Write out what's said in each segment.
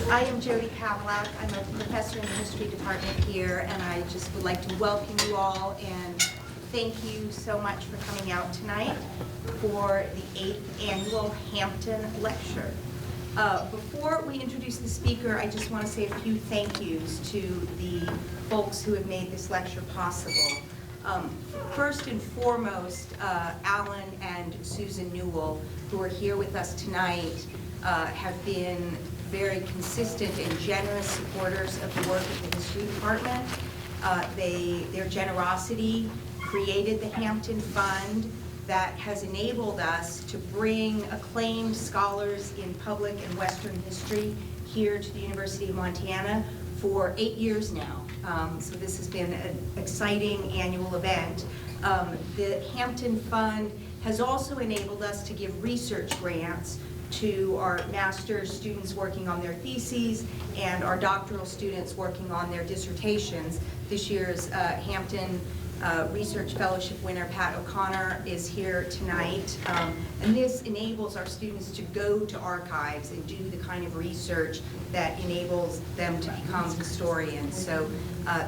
I am Jody Pavlak. I'm a professor in the history department here, and I just would like to welcome you all and thank you so much for coming out tonight for the 8th annual Hampton lecture. Before we introduce the speaker, I just want to say a few thank yous to the folks who have made this lecture possible. First and foremost, Alan and Susan Newell, who are here with us tonight, have been very consistent and generous supporters of the work of the history department. Their generosity created the Hampton Fund that has enabled us to bring acclaimed scholars in public and Western history here to the University of Montana for 8 years now. So this has been an exciting annual event. The Hampton Fund has also enabled us to give research grants to our master's students working on their theses and our doctoral students working on their dissertations. This year's Hampton Research Fellowship winner, Pat O'Connor, is here tonight. And this enables our students to go to archives and do the kind of research that enables them to become historians. So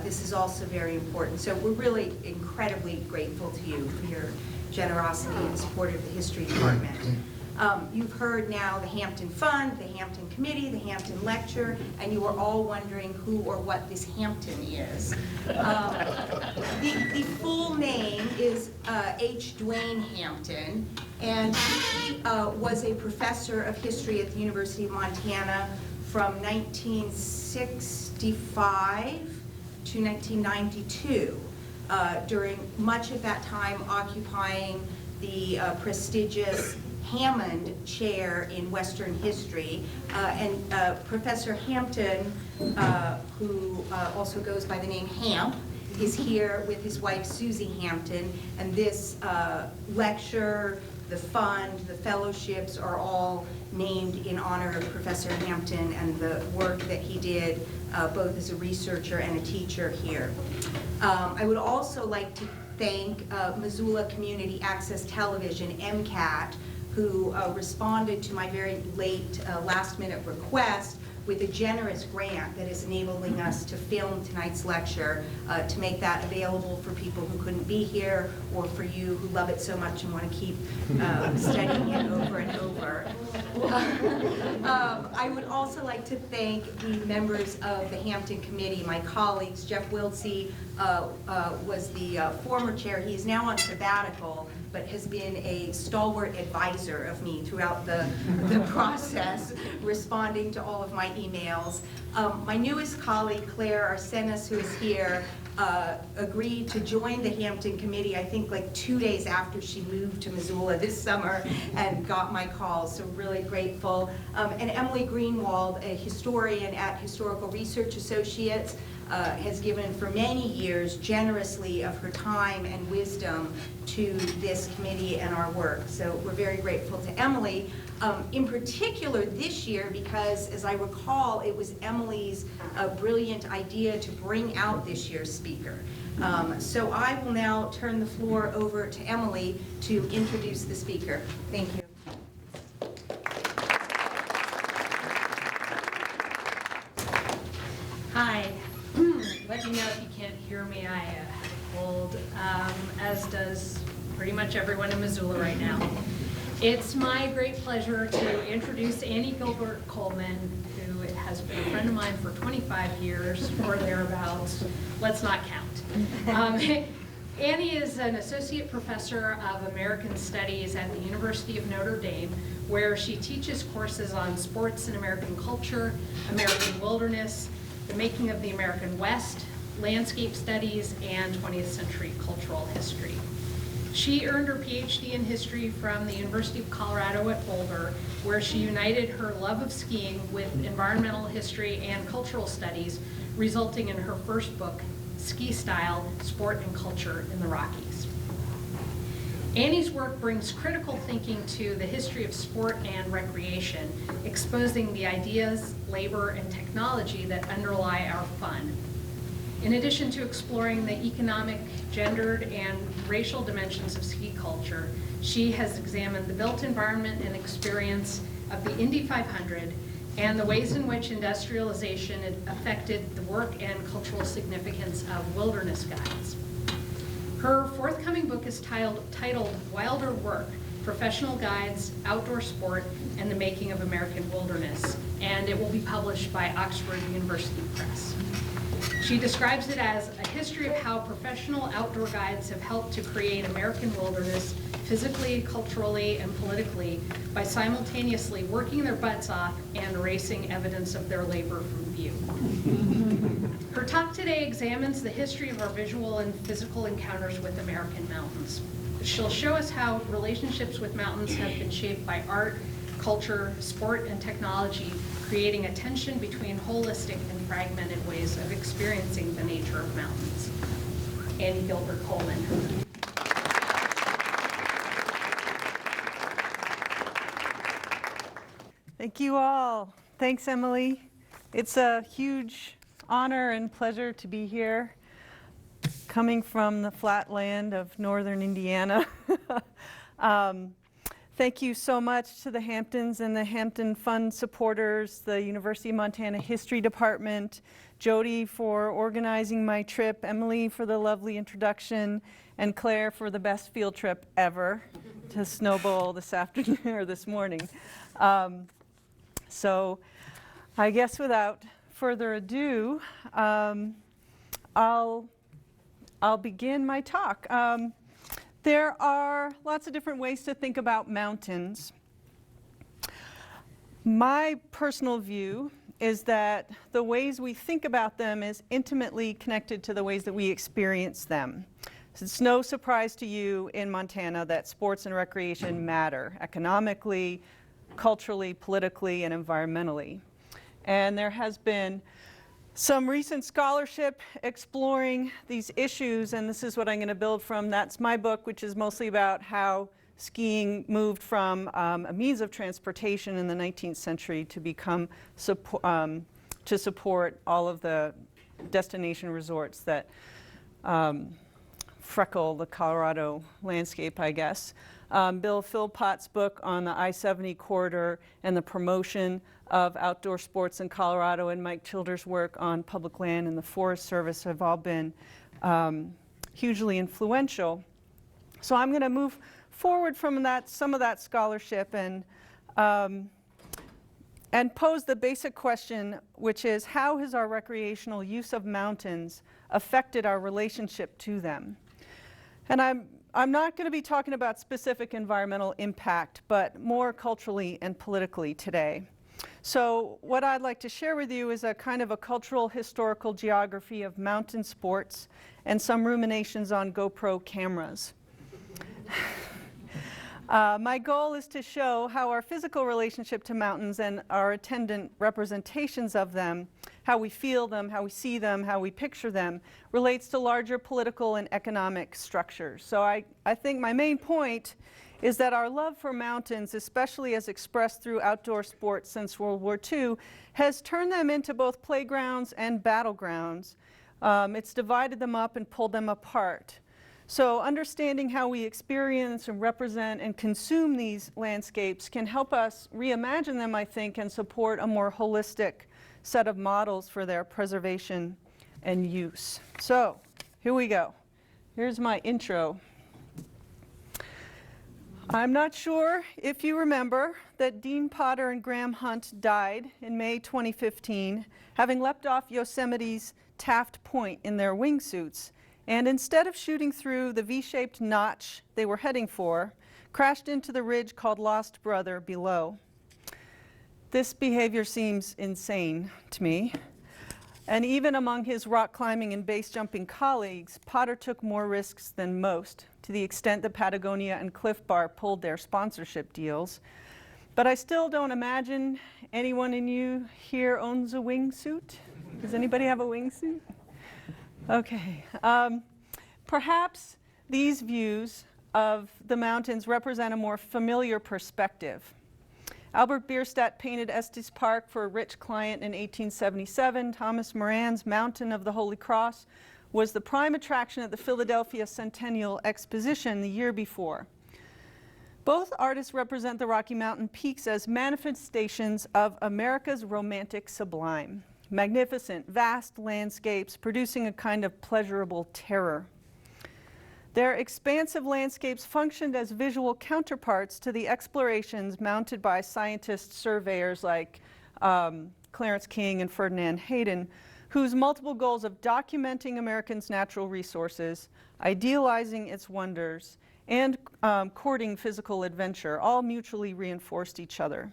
this is also very important. So we're really incredibly grateful to you for your generosity and support of the history department. You've heard now the Hampton Fund, the Hampton Committee, the Hampton Lecture, and you are all wondering who or what this Hampton is. The full name is H. Dwayne Hampton, and he was a professor of history at the University of Montana from 1965 to 1992, during much of that time occupying the prestigious Hammond Chair in Western History, and Professor Hampton, who also goes by the name Hamp, is here with his wife Susie Hampton, and this lecture, the fund, the fellowships are all named in honor of Professor Hampton and the work that he did both as a researcher and a teacher here. I would also like to thank Missoula Community Access Television, MCAT, who responded to my very late last-minute request with a generous grant that is enabling us to film tonight's lecture, to make that available for people who couldn't be here or for you who love it so much and want to keep studying it over and over. I would also like to thank the members of the Hampton Committee, my colleagues. Jeff Wiltsey was the former chair. He is now on sabbatical, but has been a stalwart advisor of me throughout the process, responding to all of my emails. My newest colleague, Claire Arsenis, who is here, agreed to join the Hampton Committee, I think like 2 days after she moved to Missoula this summer and got my call, so really grateful. And Emily Greenwald, a historian at Historical Research Associates, has given for many years generously of her time and wisdom to this committee and our work. So we're very grateful to Emily, in particular this year, because as I recall, it was Emily's brilliant idea to bring out this year's speaker. So I will now turn the floor over to Emily to introduce the speaker. Thank you. Hi. Let me know if you can't hear me. I have a cold, as does pretty much everyone in Missoula right now. It's my great pleasure to introduce Annie Gilbert Coleman, who has been a friend of mine for 25 years or thereabouts. Let's not count. Annie is an associate professor of American Studies at the University of Notre Dame, where she teaches courses on sports and American culture, American wilderness, the making of the American West, landscape studies, and 20th century cultural history. She earned her PhD in history from the University of Colorado at Boulder, where she united her love of skiing with environmental history and cultural studies, resulting in her first book, Ski Style, Sport and Culture in the Rockies. Annie's work brings critical thinking to the history of sport and recreation, exposing the ideas, labor, and technology that underlie our fun. In addition to exploring the economic, gendered, and racial dimensions of ski culture, she has examined the built environment and experience of the Indy 500 and the ways in which industrialization affected the work and cultural significance of wilderness guides. Her forthcoming book is titled Wilder Work: Professional Guides, Outdoor Sport, and the Making of American Wilderness, and it will be published by Oxford University Press. She describes it as a history of how professional outdoor guides have helped to create American wilderness physically, culturally, and politically by simultaneously working their butts off and erasing evidence of their labor from view. Her talk today examines the history of our visual and physical encounters with American mountains. She'll show us how relationships with mountains have been shaped by art, culture, sport, and technology, creating a tension between holistic and fragmented ways of experiencing the nature of mountains. Annie Gilbert Coleman. Thank you all. Thanks, Emily. It's a huge honor and pleasure to be here, coming from the flat land of northern Indiana. Thank you so much to the Hamptons and the Hampton Fund supporters, the University of Montana History Department, Jody for organizing my trip, Emily for the lovely introduction, and Claire for the best field trip ever to Snowbowl this afternoon or this morning. So I guess without further ado, I'll begin my talk. There are lots of different ways to think about mountains. My personal view is that the ways we think about them is intimately connected to the ways that we experience them. So it's no surprise to you in Montana that sports and recreation matter economically, culturally, politically, and environmentally. And there has been some recent scholarship exploring these issues, and this is what I'm going to build from. That's my book, which is mostly about how skiing moved from a means of transportation in the 19th century to become to support all of the destination resorts that freckle the Colorado landscape, I guess. Bill Philpott's book on the I-70 corridor and the promotion of outdoor sports in Colorado, and Mike Childers' work on public land and the Forest Service have all been hugely influential. So I'm going to move forward from that, some of that scholarship, and pose the basic question, which is, how has our recreational use of mountains affected our relationship to them? And I'm not going to be talking about specific environmental impact, but more culturally and politically today. So what I'd like to share with you is a kind of a cultural historical geography of mountain sports and some ruminations on GoPro cameras. My goal is to show how our physical relationship to mountains and our attendant representations of them, how we feel them, how we see them, how we picture them, relates to larger political and economic structures. So I think my main point is that our love for mountains, especially as expressed through outdoor sports since World War II, has turned them into both playgrounds and battlegrounds. It's divided them up and pulled them apart. So understanding how we experience and represent and consume these landscapes can help us reimagine them, I think, and support a more holistic set of models for their preservation and use. So here we go. Here's my intro. I'm not sure if you remember that Dean Potter and Graham Hunt died in May 2015, having leapt off Yosemite's Taft Point in their wingsuits, and instead of shooting through the V-shaped notch they were heading for, crashed into the ridge called Lost Brother below. This behavior seems insane to me. And even among his rock climbing and base jumping colleagues, Potter took more risks than most, to the extent that Patagonia and Cliff Bar pulled their sponsorship deals. But I still don't imagine anyone in you here owns a wingsuit. Does anybody have a wingsuit? Okay. Perhaps these views of the mountains represent a more familiar perspective. Albert Bierstadt painted Estes Park for a rich client in 1877. Thomas Moran's Mountain of the Holy Cross was the prime attraction at the Philadelphia Centennial Exposition the year before. Both artists represent the Rocky Mountain peaks as manifestations of America's romantic sublime. Magnificent, vast landscapes producing a kind of pleasurable terror. Their expansive landscapes functioned as visual counterparts to the explorations mounted by scientist surveyors like Clarence King and Ferdinand Hayden, whose multiple goals of documenting Americans' natural resources, idealizing its wonders, and courting physical adventure all mutually reinforced each other.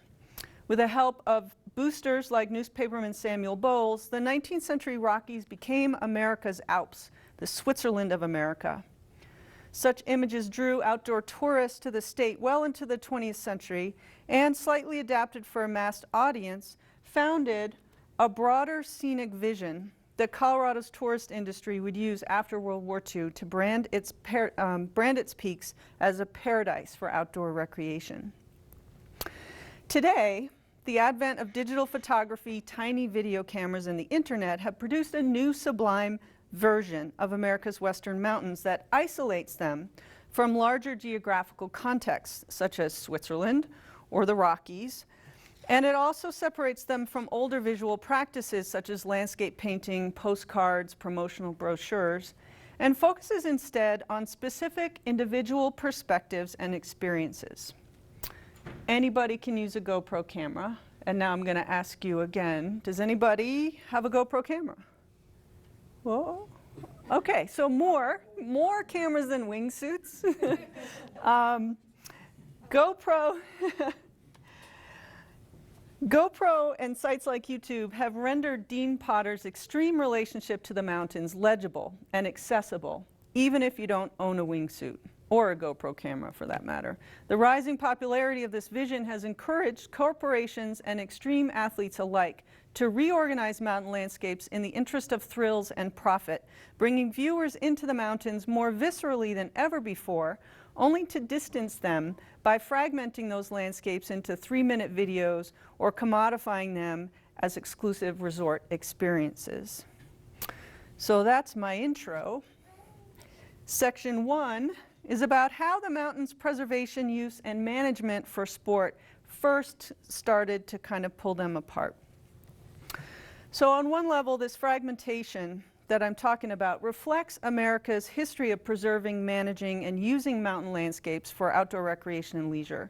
With the help of boosters like newspaperman Samuel Bowles, the 19th century Rockies became America's Alps, the Switzerland of America. Such images drew outdoor tourists to the state well into the 20th century and, slightly adapted for a mass audience, founded a broader scenic vision that Colorado's tourist industry would use after World War II to brand its peaks as a paradise for outdoor recreation. Today, the advent of digital photography, tiny video cameras, and the internet have produced a new sublime version of America's Western mountains that isolates them from larger geographical contexts, such as Switzerland or the Rockies, and it also separates them from older visual practices such as landscape painting, postcards, promotional brochures, and focuses instead on specific individual perspectives and experiences. Anybody can use a GoPro camera, and now I'm going to ask you again, does anybody have a GoPro camera? Whoa. Okay, so more cameras than wingsuits. GoPro and sites like YouTube have rendered Dean Potter's extreme relationship to the mountains legible and accessible, even if you don't own a wingsuit, or a GoPro camera for that matter. The rising popularity of this vision has encouraged corporations and extreme athletes alike to reorganize mountain landscapes in the interest of thrills and profit, bringing viewers into the mountains more viscerally than ever before, only to distance them by fragmenting those landscapes into 3-minute videos or commodifying them as exclusive resort experiences. So that's my intro. Section 1 is about how the mountain's preservation, use, and management for sport first started to kind of pull them apart. So on one level, this fragmentation that I'm talking about reflects America's history of preserving, managing, and using mountain landscapes for outdoor recreation and leisure.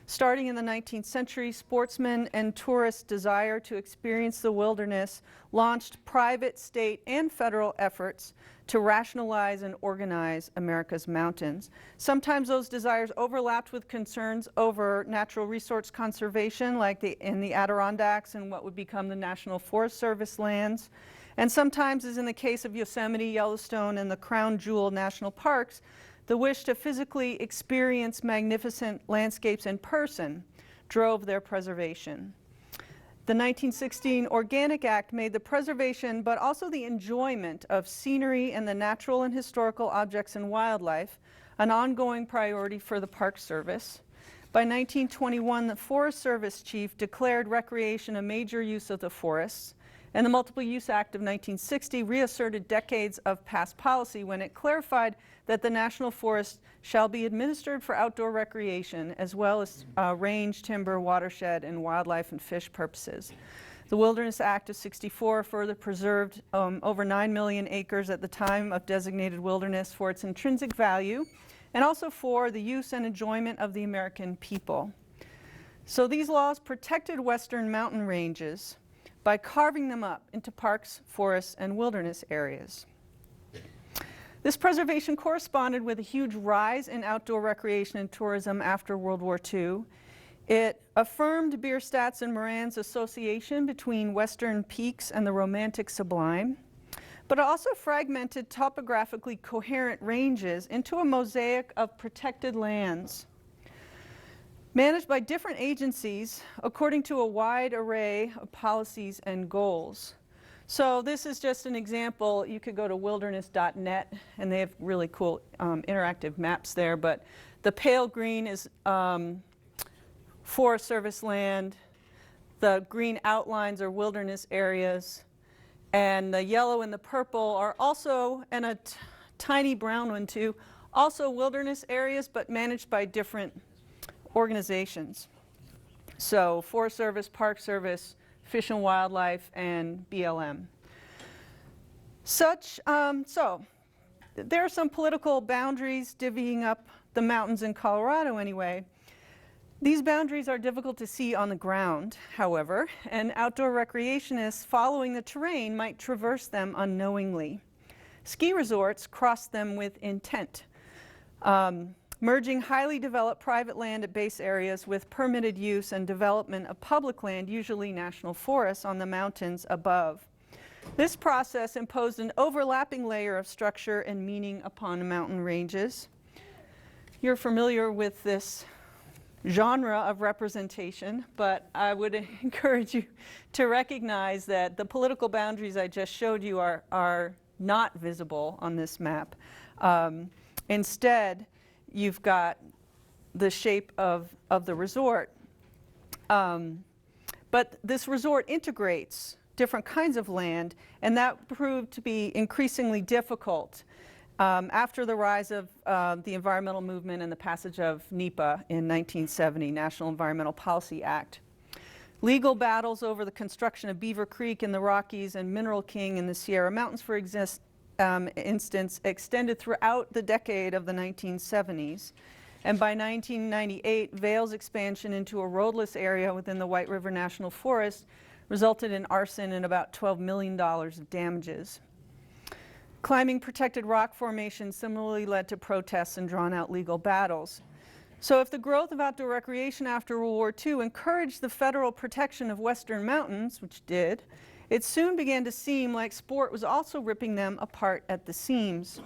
Starting in the 19th century, sportsmen and tourists' desire to experience the wilderness launched private, state, and federal efforts to rationalize and organize America's mountains. Sometimes those desires overlapped with concerns over natural resource conservation, like in the Adirondacks and what would become the National Forest Service lands. And sometimes, as in the case of Yosemite, Yellowstone, and the Crown Jewel National Parks, the wish to physically experience magnificent landscapes in person drove their preservation. The 1916 Organic Act made the preservation, but also the enjoyment of scenery and the natural and historical objects and wildlife, an ongoing priority for the Park Service. By 1921, the Forest Service chief declared recreation a major use of the forests, and the Multiple Use Act of 1960 reasserted decades of past policy when it clarified that the National Forest shall be administered for outdoor recreation as well as range, timber, watershed, and wildlife and fish purposes. The Wilderness Act of '64 further preserved over 9 million acres at the time of designated wilderness for its intrinsic value and also for the use and enjoyment of the American people. So these laws protected western mountain ranges by carving them up into parks, forests, and wilderness areas. This preservation corresponded with a huge rise in outdoor recreation and tourism after World War II. It affirmed Bierstadt's and Moran's association between western peaks and the romantic sublime, but it also fragmented topographically coherent ranges into a mosaic of protected lands, managed by different agencies according to a wide array of policies and goals. So this is just an example. You could go to wilderness.net, and they have really cool interactive maps there, but the pale green is Forest Service land. The green outlines are wilderness areas. And the yellow and the purple are also, and a tiny brown one too, also wilderness areas, but managed by different organizations. So Forest Service, Park Service, Fish and Wildlife, and BLM. So there are some political boundaries divvying up the mountains in Colorado anyway. These boundaries are difficult to see on the ground, however, and outdoor recreationists following the terrain might traverse them unknowingly. Ski resorts cross them with intent, merging highly developed private land at base areas with permitted use and development of public land, usually national forests, on the mountains above. This process imposed an overlapping layer of structure and meaning upon mountain ranges. You're familiar with this genre of representation, but I would encourage you to recognize that the political boundaries I just showed you are not visible on this map. Instead, you've got the shape of the resort. But this resort integrates different kinds of land, and that proved to be increasingly difficult after the rise of the environmental movement and the passage of NEPA in 1970, National Environmental Policy Act. Legal battles over the construction of Beaver Creek in the Rockies and Mineral King in the Sierra Mountains, for instance, extended throughout the decade of the 1970s. And by 1998, Vail's expansion into a roadless area within the White River National Forest resulted in arson and about $12 million of damages. Climbing protected rock formations similarly led to protests and drawn-out legal battles. So if the growth of outdoor recreation after World War II encouraged the federal protection of western mountains, which did, it soon began to seem like sport was also ripping them apart at the seams.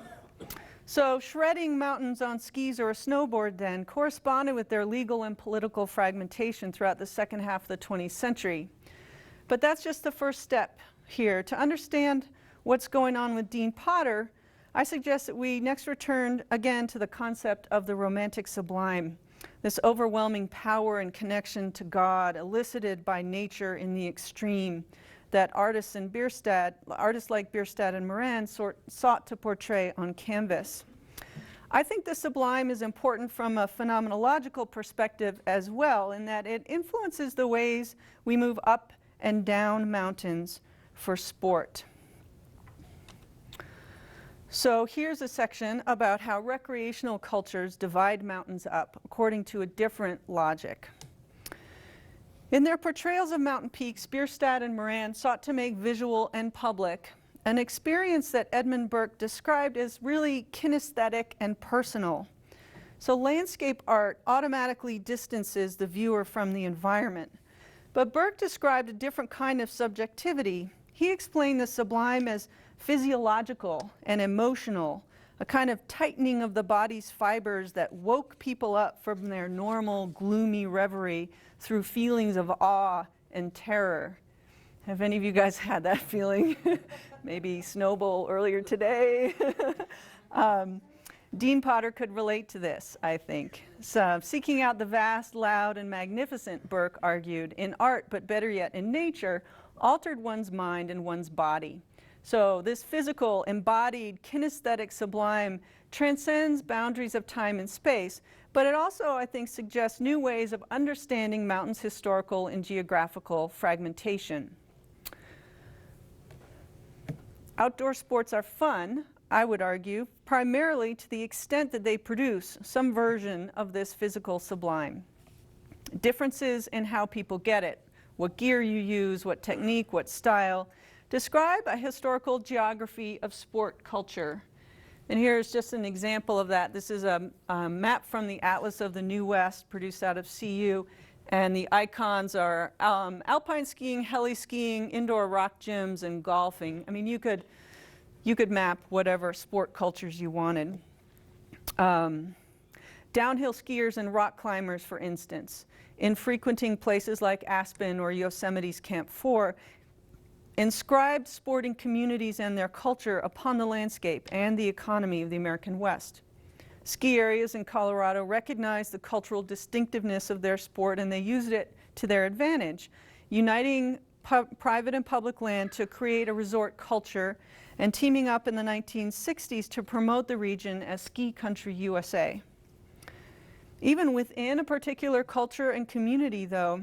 So shredding mountains on skis or a snowboard then corresponded with their legal and political fragmentation throughout the second half of the 20th century. But that's just the first step here. To understand what's going on with Dean Potter, I suggest that we next return again to the concept of the romantic sublime, this overwhelming power and connection to God elicited by nature in the extreme that artists like Bierstadt and Moran sought to portray on canvas. I think the sublime is important from a phenomenological perspective as well, in that it influences the ways we move up and down mountains for sport. So here's a section about how recreational cultures divide mountains up according to a different logic. In their portrayals of mountain peaks, Bierstadt and Moran sought to make visual and public an experience that Edmund Burke described as really kinesthetic and personal. So landscape art automatically distances the viewer from the environment. But Burke described a different kind of subjectivity. He explained the sublime as physiological and emotional, a kind of tightening of the body's fibers that woke people up from their normal gloomy reverie through feelings of awe and terror. Have any of you guys had that feeling? Maybe Snowball earlier today. Dean Potter could relate to this, I think. So, seeking out the vast, loud, and magnificent, Burke argued, in art, but better yet in nature, altered one's mind and one's body. So this physical, embodied, kinesthetic sublime transcends boundaries of time and space, but it also, I think, suggests new ways of understanding mountains' historical and geographical fragmentation. Outdoor sports are fun, I would argue, primarily to the extent that they produce some version of this physical sublime. Differences in how people get it, what gear you use, what technique, what style, describe a historical geography of sport culture. And here's just an example of that. This is a map from the Atlas of the New West, produced out of CU, and the icons are alpine skiing, heli skiing, indoor rock gyms, and golfing. I mean, you could map whatever sport cultures you wanted. Downhill skiers and rock climbers, for instance, in frequenting places like Aspen or Yosemite's Camp 4, inscribed sporting communities and their culture upon the landscape and the economy of the American West. Ski areas in Colorado recognized the cultural distinctiveness of their sport, and they used it to their advantage, uniting private and public land to create a resort culture and teaming up in the 1960s to promote the region as Ski Country USA. Even within a particular culture and community, though,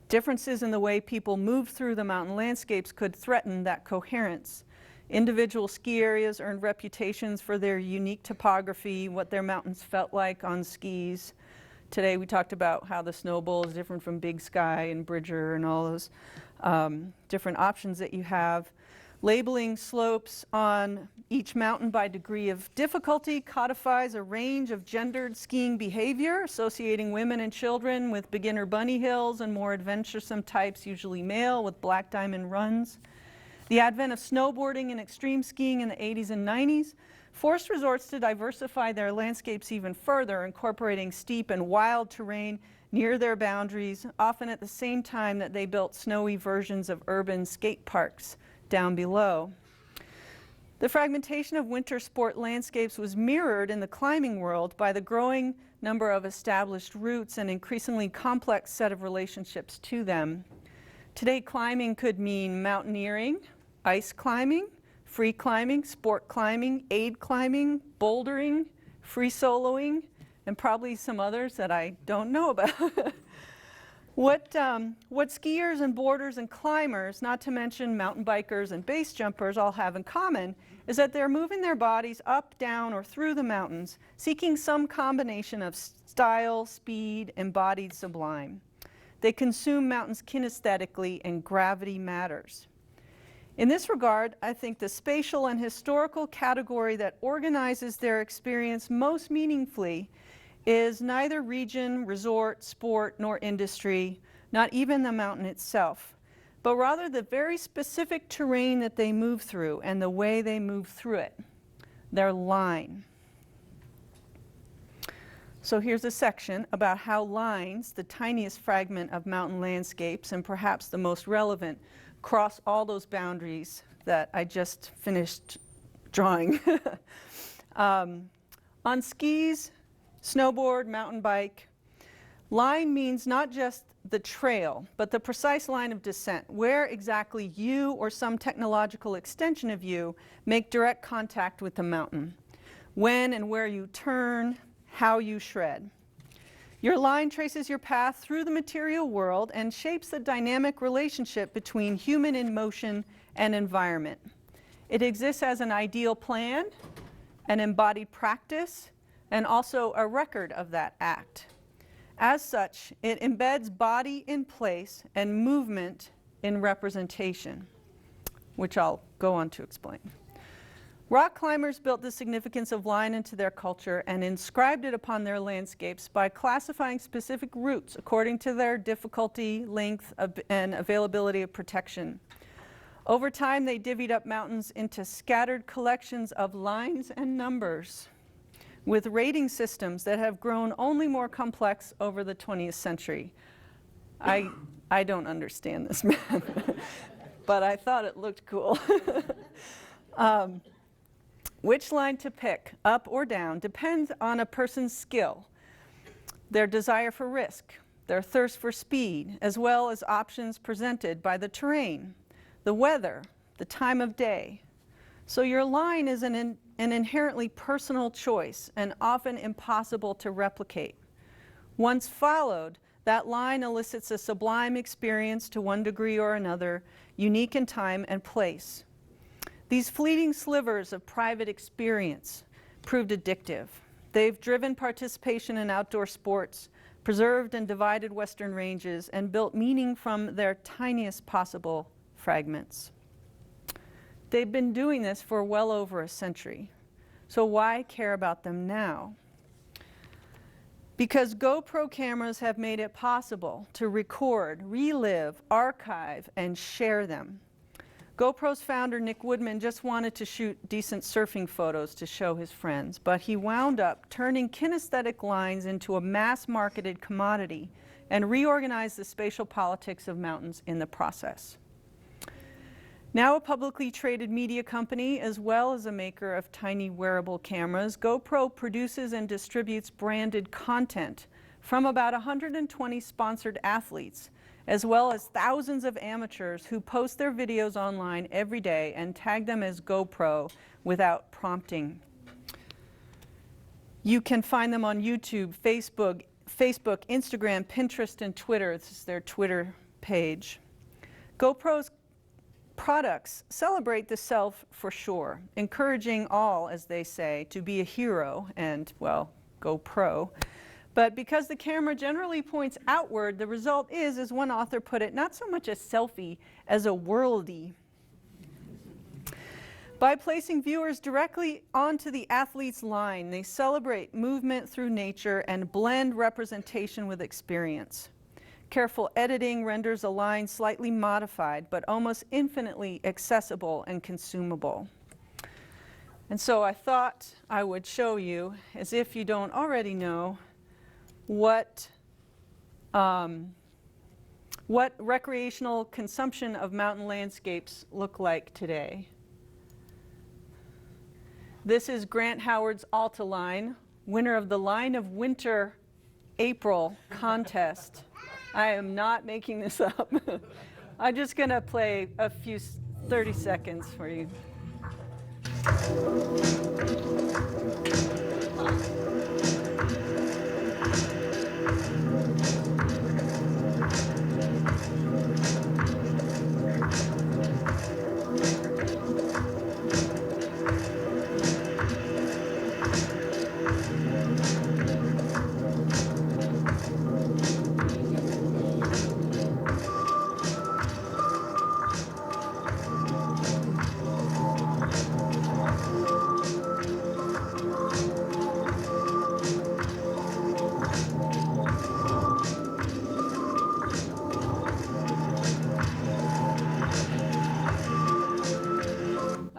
differences in the way people moved through the mountain landscapes could threaten that coherence. Individual ski areas earned reputations for their unique topography, what their mountains felt like on skis. Today we talked about how the Snow Bowl is different from Big Sky and Bridger and all those different options that you have. Labeling slopes on each mountain by degree of difficulty codifies a range of gendered skiing behavior, associating women and children with beginner bunny hills and more adventuresome types, usually male, with black diamond runs. The advent of snowboarding and extreme skiing in the 80s and 90s forced resorts to diversify their landscapes even further, incorporating steep and wild terrain near their boundaries, often at the same time that they built snowy versions of urban skate parks down below. The fragmentation of winter sport landscapes was mirrored in the climbing world by the growing number of established routes and increasingly complex set of relationships to them. Today, climbing could mean mountaineering, ice climbing, free climbing, sport climbing, aid climbing, bouldering, free soloing, and probably some others that I don't know about. What skiers and boarders and climbers, not to mention mountain bikers and base jumpers, all have in common is that they're moving their bodies up, down, or through the mountains, seeking some combination of style, speed, embodied sublime. They consume mountains kinesthetically, and gravity matters. In this regard, I think the spatial and historical category that organizes their experience most meaningfully is neither region, resort, sport, nor industry, not even the mountain itself, but rather the very specific terrain that they move through and the way they move through it, their line. So here's a section about how lines, the tiniest fragment of mountain landscapes and perhaps the most relevant, cross all those boundaries that I just finished drawing. On skis, snowboard, mountain bike, line means not just the trail, but the precise line of descent, where exactly you or some technological extension of you make direct contact with the mountain, when and where you turn, how you shred. Your line traces your path through the material world and shapes the dynamic relationship between human in motion and environment. It exists as an ideal plan, an embodied practice, and also a record of that act. As such, it embeds body in place and movement in representation, which I'll go on to explain. Rock climbers built the significance of line into their culture and inscribed it upon their landscapes by classifying specific routes according to their difficulty, length, and availability of protection. Over time, they divvied up mountains into scattered collections of lines and numbers, with rating systems that have grown only more complex over the 20th century. I don't understand this math, but I thought it looked cool. Which line to pick, up or down, depends on a person's skill, their desire for risk, their thirst for speed, as well as options presented by the terrain, the weather, the time of day. So your line is an inherently personal choice and often impossible to replicate. Once followed, that line elicits a sublime experience to one degree or another, unique in time and place. These fleeting slivers of private experience proved addictive. They've driven participation in outdoor sports, preserved and divided Western ranges, and built meaning from their tiniest possible fragments. They've been doing this for well over a century. So why care about them now? Because GoPro cameras have made it possible to record, relive, archive, and share them. GoPro's founder, Nick Woodman, just wanted to shoot decent surfing photos to show his friends, but he wound up turning kinesthetic lines into a mass-marketed commodity and reorganized the spatial politics of mountains in the process. Now a publicly traded media company, as well as a maker of tiny wearable cameras, GoPro produces and distributes branded content from about 120 sponsored athletes, as well as thousands of amateurs who post their videos online every day and tag them as GoPro without prompting. You can find them on YouTube, Facebook, Instagram, Pinterest, and Twitter. This is their Twitter page. GoPro's products celebrate the self for sure, encouraging all, as they say, to be a hero and, well, go pro. But because the camera generally points outward, the result is, as one author put it, not so much a selfie as a worldie. By placing viewers directly onto the athlete's line, they celebrate movement through nature and blend representation with experience. Careful editing renders a line slightly modified, but almost infinitely accessible and consumable. And so I thought I would show you, as if you don't already know, what recreational consumption of mountain landscapes look like today. This is Grant Howard's Alta line, winner of the Line of Winter April contest. I am not making this up. I'm just going to play a few 30 seconds for you.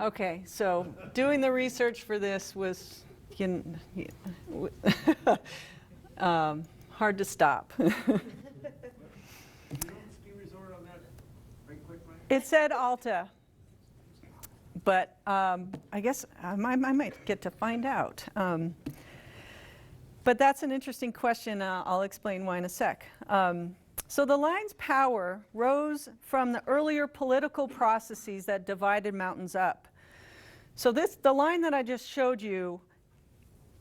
Okay, so doing the research for this was hard to stop. It said Alta, but I guess I might get to find out. But that's an interesting question. I'll explain why in a sec. So the line's power rose from the earlier political processes that divided mountains up. So the line that I just showed you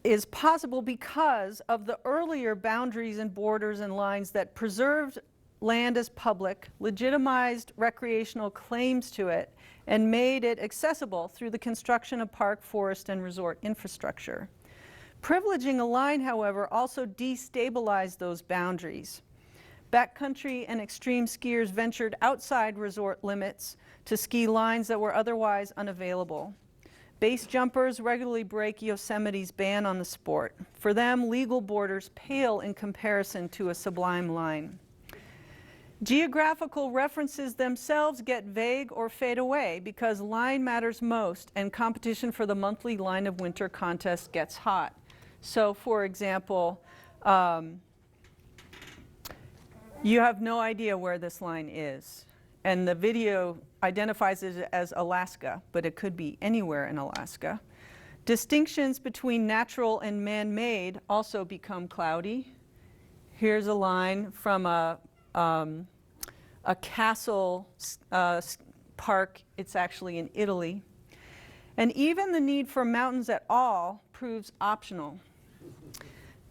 is possible because of the earlier boundaries and borders and lines that preserved land as public, legitimized recreational claims to it, and made it accessible through the construction of park, forest, and resort infrastructure. Privileging a line, however, also destabilized those boundaries. Backcountry and extreme skiers ventured outside resort limits to ski lines that were otherwise unavailable. Base jumpers regularly break Yosemite's ban on the sport. For them, legal borders pale in comparison to a sublime line. Geographical references themselves get vague or fade away because line matters most and competition for the monthly Line of Winter contest gets hot. So, for example, you have no idea where this line is. And the video identifies it as Alaska, but it could be anywhere in Alaska. Distinctions between natural and man-made also become cloudy. Here's a line from a castle park. It's actually in Italy. And even the need for mountains at all proves optional.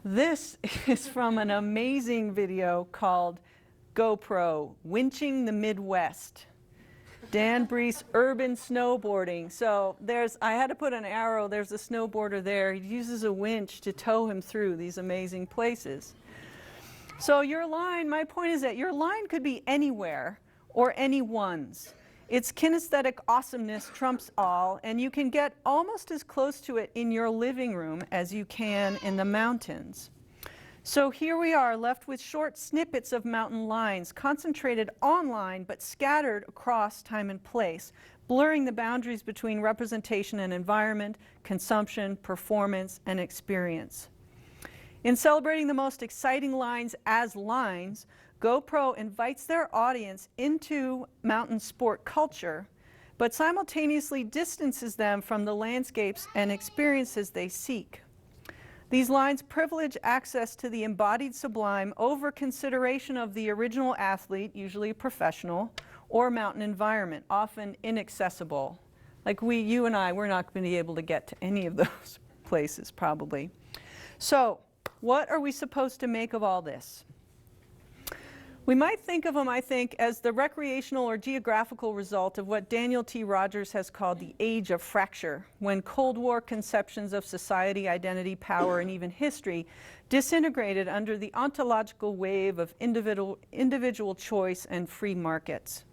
This is from an amazing video called GoPro, Winching the Midwest. Dan Brees, urban snowboarding. So I had to put an arrow, there's a snowboarder there. He uses a winch to tow him through these amazing places. So your line, my point is that your line could be anywhere or anyone's. Its kinesthetic awesomeness trumps all, and you can get almost as close to it in your living room as you can in the mountains. So here we are, left with short snippets of mountain lines, concentrated online but scattered across time and place, blurring the boundaries between representation and environment, consumption, performance, and experience. In celebrating the most exciting lines as lines, GoPro invites their audience into mountain sport culture, but simultaneously distances them from the landscapes and experiences they seek. These lines privilege access to the embodied sublime over consideration of the original athlete, usually a professional, or mountain environment, often inaccessible. Like you and I, we're not going to be able to get to any of those places, probably. So, what are we supposed to make of all this? We might think of them, I think, as the recreational or geographical result of what Daniel T. Rogers has called the age of fracture, when Cold War conceptions of society, identity, power, and even history disintegrated under the ontological wave of individual choice and free markets.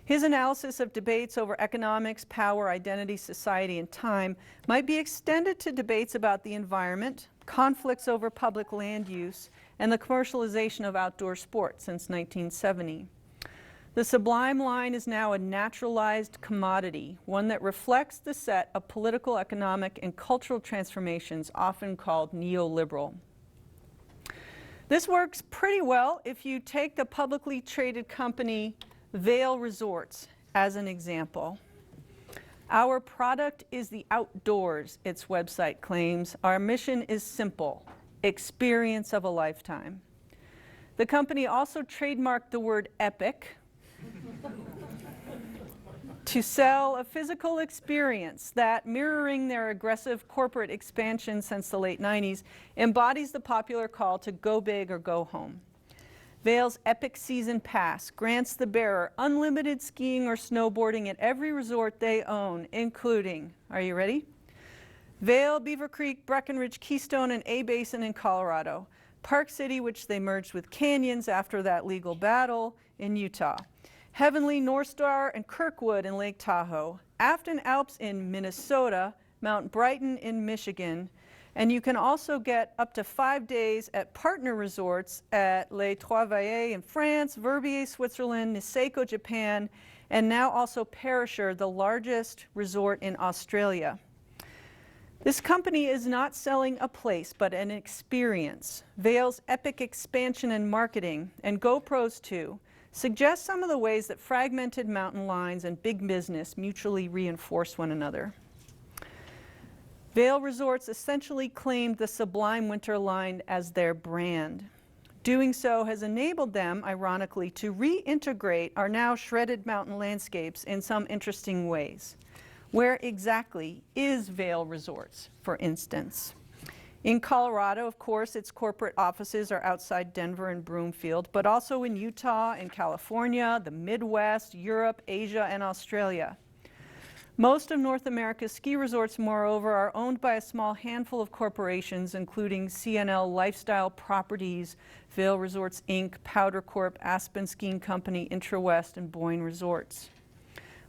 His analysis of debates over economics, power, identity, society, and time might be extended to debates about the environment, conflicts over public land use, and the commercialization of outdoor sports since 1970. The sublime line is now a naturalized commodity, one that reflects the set of political, economic, and cultural transformations often called neoliberal. This works pretty well if you take the publicly traded company Vail Resorts as an example. Our product is the outdoors, its website claims. Our mission is simple: experience of a lifetime. The company also trademarked the word epic to sell a physical experience that, mirroring their aggressive corporate expansion since the late 90s, embodies the popular call to go big or go home. Vail's Epic Season Pass grants the bearer unlimited skiing or snowboarding at every resort they own, including, are you ready? Vail, Beaver Creek, Breckenridge, Keystone, and A-Basin in Colorado. Park City, which they merged with Canyons after that legal battle, in Utah. Heavenly, North Star, and Kirkwood in Lake Tahoe. Afton Alps in Minnesota, Mount Brighton in Michigan, and you can also get up to 5 days at partner resorts at Les Trois Vallées in France, Verbier, Switzerland, Niseko, Japan, and now also Perisher, the largest resort in Australia. This company is not selling a place, but an experience. Vail's epic expansion and marketing, and GoPro's too, suggest some of the ways that fragmented mountain lines and big business mutually reinforce one another. Vail Resorts essentially claimed the Sublime Winter Line as their brand. Doing so has enabled them, ironically, to reintegrate our now shredded mountain landscapes in some interesting ways. Where exactly is Vail Resorts, for instance? In Colorado, of course, its corporate offices are outside Denver and Broomfield, but also in Utah and California, the Midwest, Europe, Asia, and Australia. Most of North America's ski resorts, moreover, are owned by a small handful of corporations, including CNL Lifestyle Properties, Vail Resorts, Inc., Powder Corp., Aspen Skiing Company, IntraWest, and Boyne Resorts.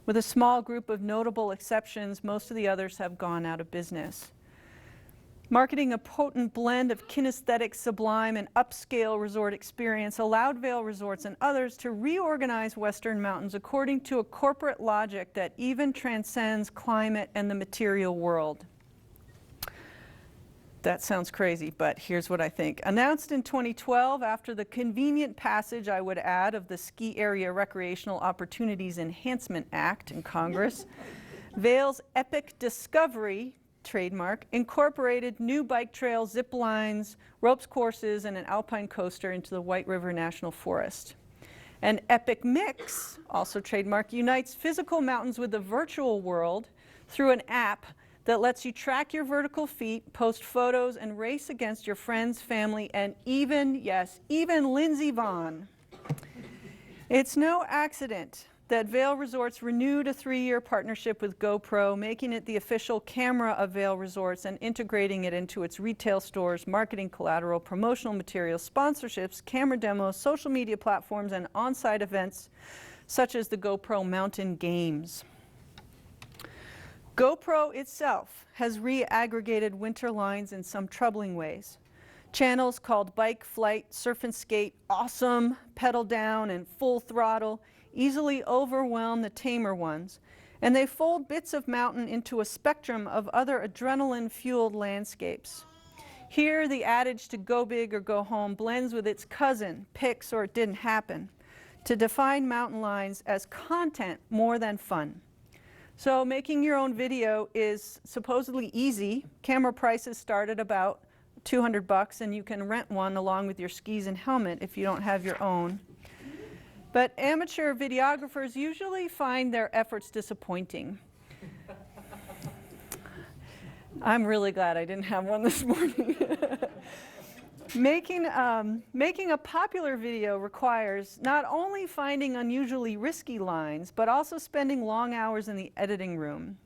With a small group of notable exceptions, most of the others have gone out of business. Marketing a potent blend of kinesthetic, sublime, and upscale resort experience allowed Vail Resorts and others to reorganize Western mountains according to a corporate logic that even transcends climate and the material world. That sounds crazy, but here's what I think. Announced in 2012 after the convenient passage, I would add, of the Ski Area Recreational Opportunities Enhancement Act in Congress, Vail's Epic Discovery trademark incorporated new bike trails, zip lines, ropes courses, and an alpine coaster into the White River National Forest. An Epic Mix, also trademark, unites physical mountains with the virtual world through an app that lets you track your vertical feet, post photos, and race against your friends, family, and even, yes, even Lindsey Vonn. It's no accident that Vail Resorts renewed a 3-year partnership with GoPro, making it the official camera of Vail Resorts and integrating it into its retail stores, marketing collateral, promotional materials, sponsorships, camera demos, social media platforms, and on-site events such as the GoPro Mountain Games. GoPro itself has reaggregated winter lines in some troubling ways. Channels called Bike, Flight, Surf and Skate, Awesome, Pedal Down, and Full Throttle easily overwhelm the tamer ones, and they fold bits of mountain into a spectrum of other adrenaline-fueled landscapes. Here, the adage to go big or go home blends with its cousin, Pix or It Didn't Happen, to define mountain lines as content more than fun. So making your own video is supposedly easy. Camera prices start at about $200, and you can rent one along with your skis and helmet if you don't have your own. But amateur videographers usually find their efforts disappointing. I'm really glad I didn't have one this morning. Making a popular video requires not only finding unusually risky lines, but also spending long hours in the editing room.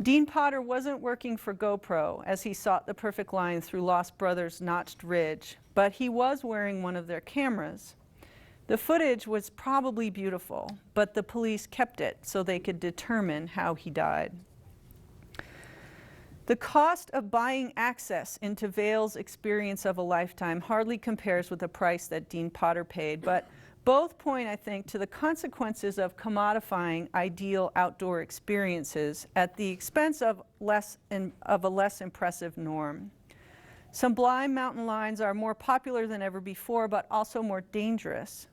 Dean Potter wasn't working for GoPro as he sought the perfect line through Lost Brothers' notched ridge, but he was wearing one of their cameras. The footage was probably beautiful, but the police kept it so they could determine how he died. The cost of buying access into Vail's experience of a lifetime hardly compares with the price that Dean Potter paid, but both point, I think, to the consequences of commodifying ideal outdoor experiences at the expense of a less impressive norm. Sublime mountain lines are more popular than ever before, but also more dangerous.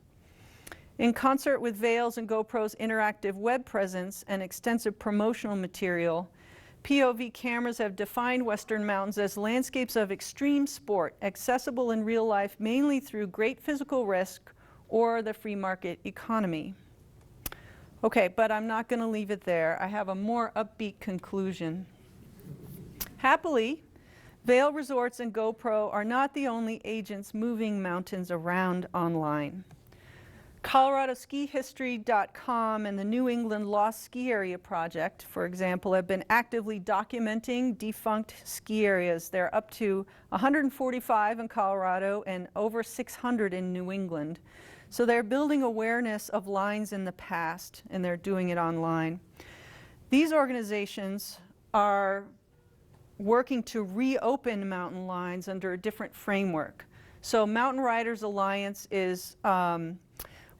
In concert with Vail's and GoPro's interactive web presence and extensive promotional material, POV cameras have defined Western mountains as landscapes of extreme sport, accessible in real life mainly through great physical risk or the free market economy. Okay, but I'm not going to leave it there. I have a more upbeat conclusion. Happily, Vail Resorts and GoPro are not the only agents moving mountains around online. ColoradoSkiHistory.com and the New England Lost Ski Area Project, for example, have been actively documenting defunct ski areas. They're up to 145 in Colorado and over 600 in New England. So they're building awareness of lines in the past, and they're doing it online. These organizations are working to reopen mountain lines under a different framework. So Mountain Riders Alliance is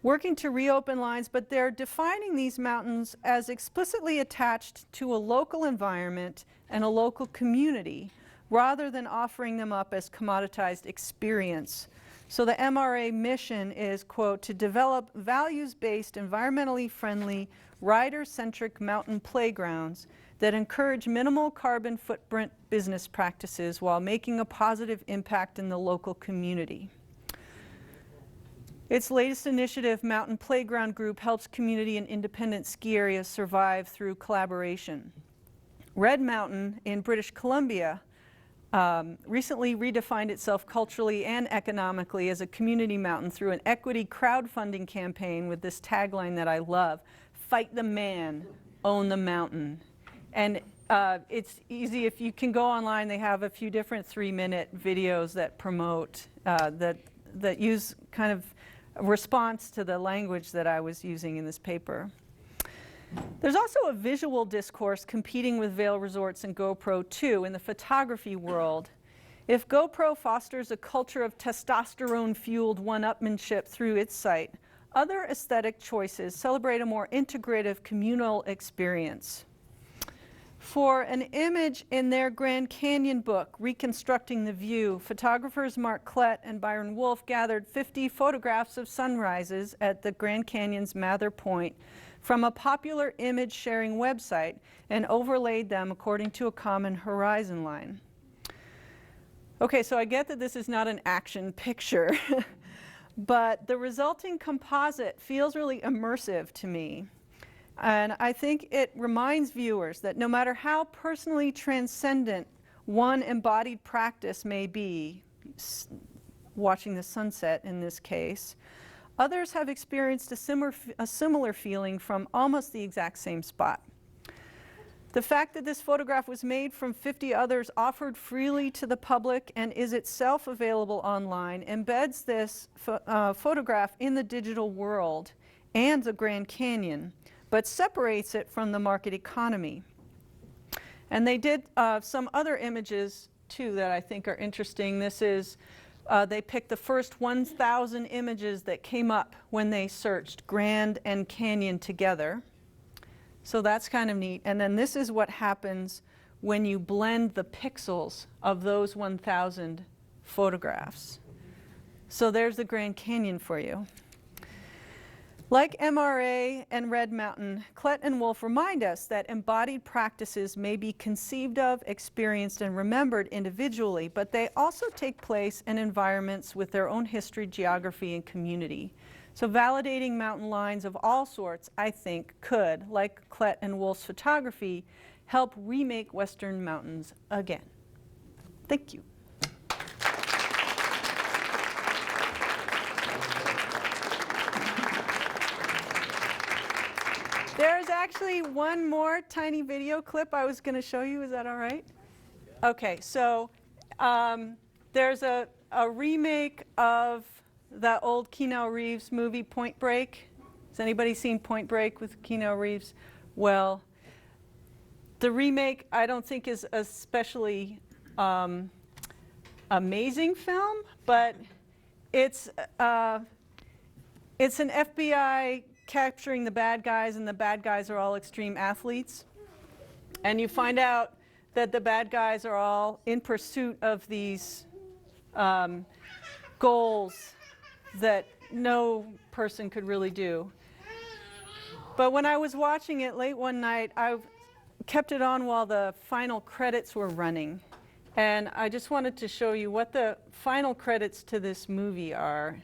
working to reopen lines, but they're defining these mountains as explicitly attached to a local environment and a local community, rather than offering them up as commoditized experience. So the MRA mission is, quote, to develop values-based, environmentally friendly, rider-centric mountain playgrounds that encourage minimal carbon footprint business practices while making a positive impact in the local community. Its latest initiative, Mountain Playground Group, helps community and independent ski areas survive through collaboration. Red Mountain in British Columbia recently redefined itself culturally and economically as a community mountain through an equity crowdfunding campaign with this tagline that I love: fight the man, own the mountain. And it's easy, if you can go online, they have a few different 3-minute videos that promote, that use kind of a response to the language that I was using in this paper. There's also a visual discourse competing with Vail Resorts and GoPro too in the photography world. If GoPro fosters a culture of testosterone-fueled one-upmanship through its site, other aesthetic choices celebrate a more integrative communal experience. For an image in their Grand Canyon book, Reconstructing the View, photographers Mark Klett and Byron Wolf gathered 50 photographs of sunrises at the Grand Canyon's Mather Point from a popular image-sharing website and overlaid them according to a common horizon line. Okay, so I get that this is not an action picture, but the resulting composite feels really immersive to me. And I think it reminds viewers that no matter how personally transcendent one embodied practice may be, watching the sunset in this case, others have experienced a similar feeling from almost the exact same spot. The fact that this photograph was made from 50 others offered freely to the public and is itself available online embeds this photograph in the digital world and the Grand Canyon, but separates it from the market economy. And they did some other images too that I think are interesting. This is, they picked the first 1,000 images that came up when they searched Grand and Canyon together. So that's kind of neat. And then this is what happens when you blend the pixels of those 1,000 photographs. So there's the Grand Canyon for you. Like MRA and Red Mountain, Klett and Wolf remind us that embodied practices may be conceived of, experienced, and remembered individually, but they also take place in environments with their own history, geography, and community. So validating mountain lines of all sorts, I think, could, like Klett and Wolf's photography, help remake Western mountains again. Thank you. There's actually one more tiny video clip I was going to show you. Is that all right? Okay, so there's a remake of the old Keanu Reeves movie Point Break. Has anybody seen Point Break with Keanu Reeves? Well, the remake I don't think is a especially amazing film, but it's an FBI capturing the bad guys, and the bad guys are all extreme athletes. And you find out that the bad guys are all in pursuit of these goals that no person could really do. But when I was watching it late one night, I kept it on while the final credits were running. And I just wanted to show you what the final credits to this movie are.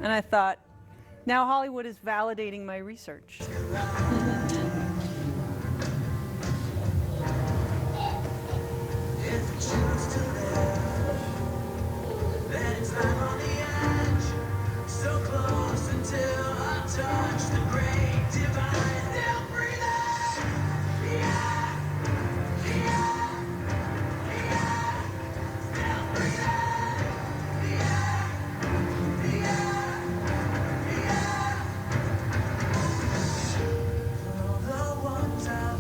And I thought, now Hollywood is validating my research.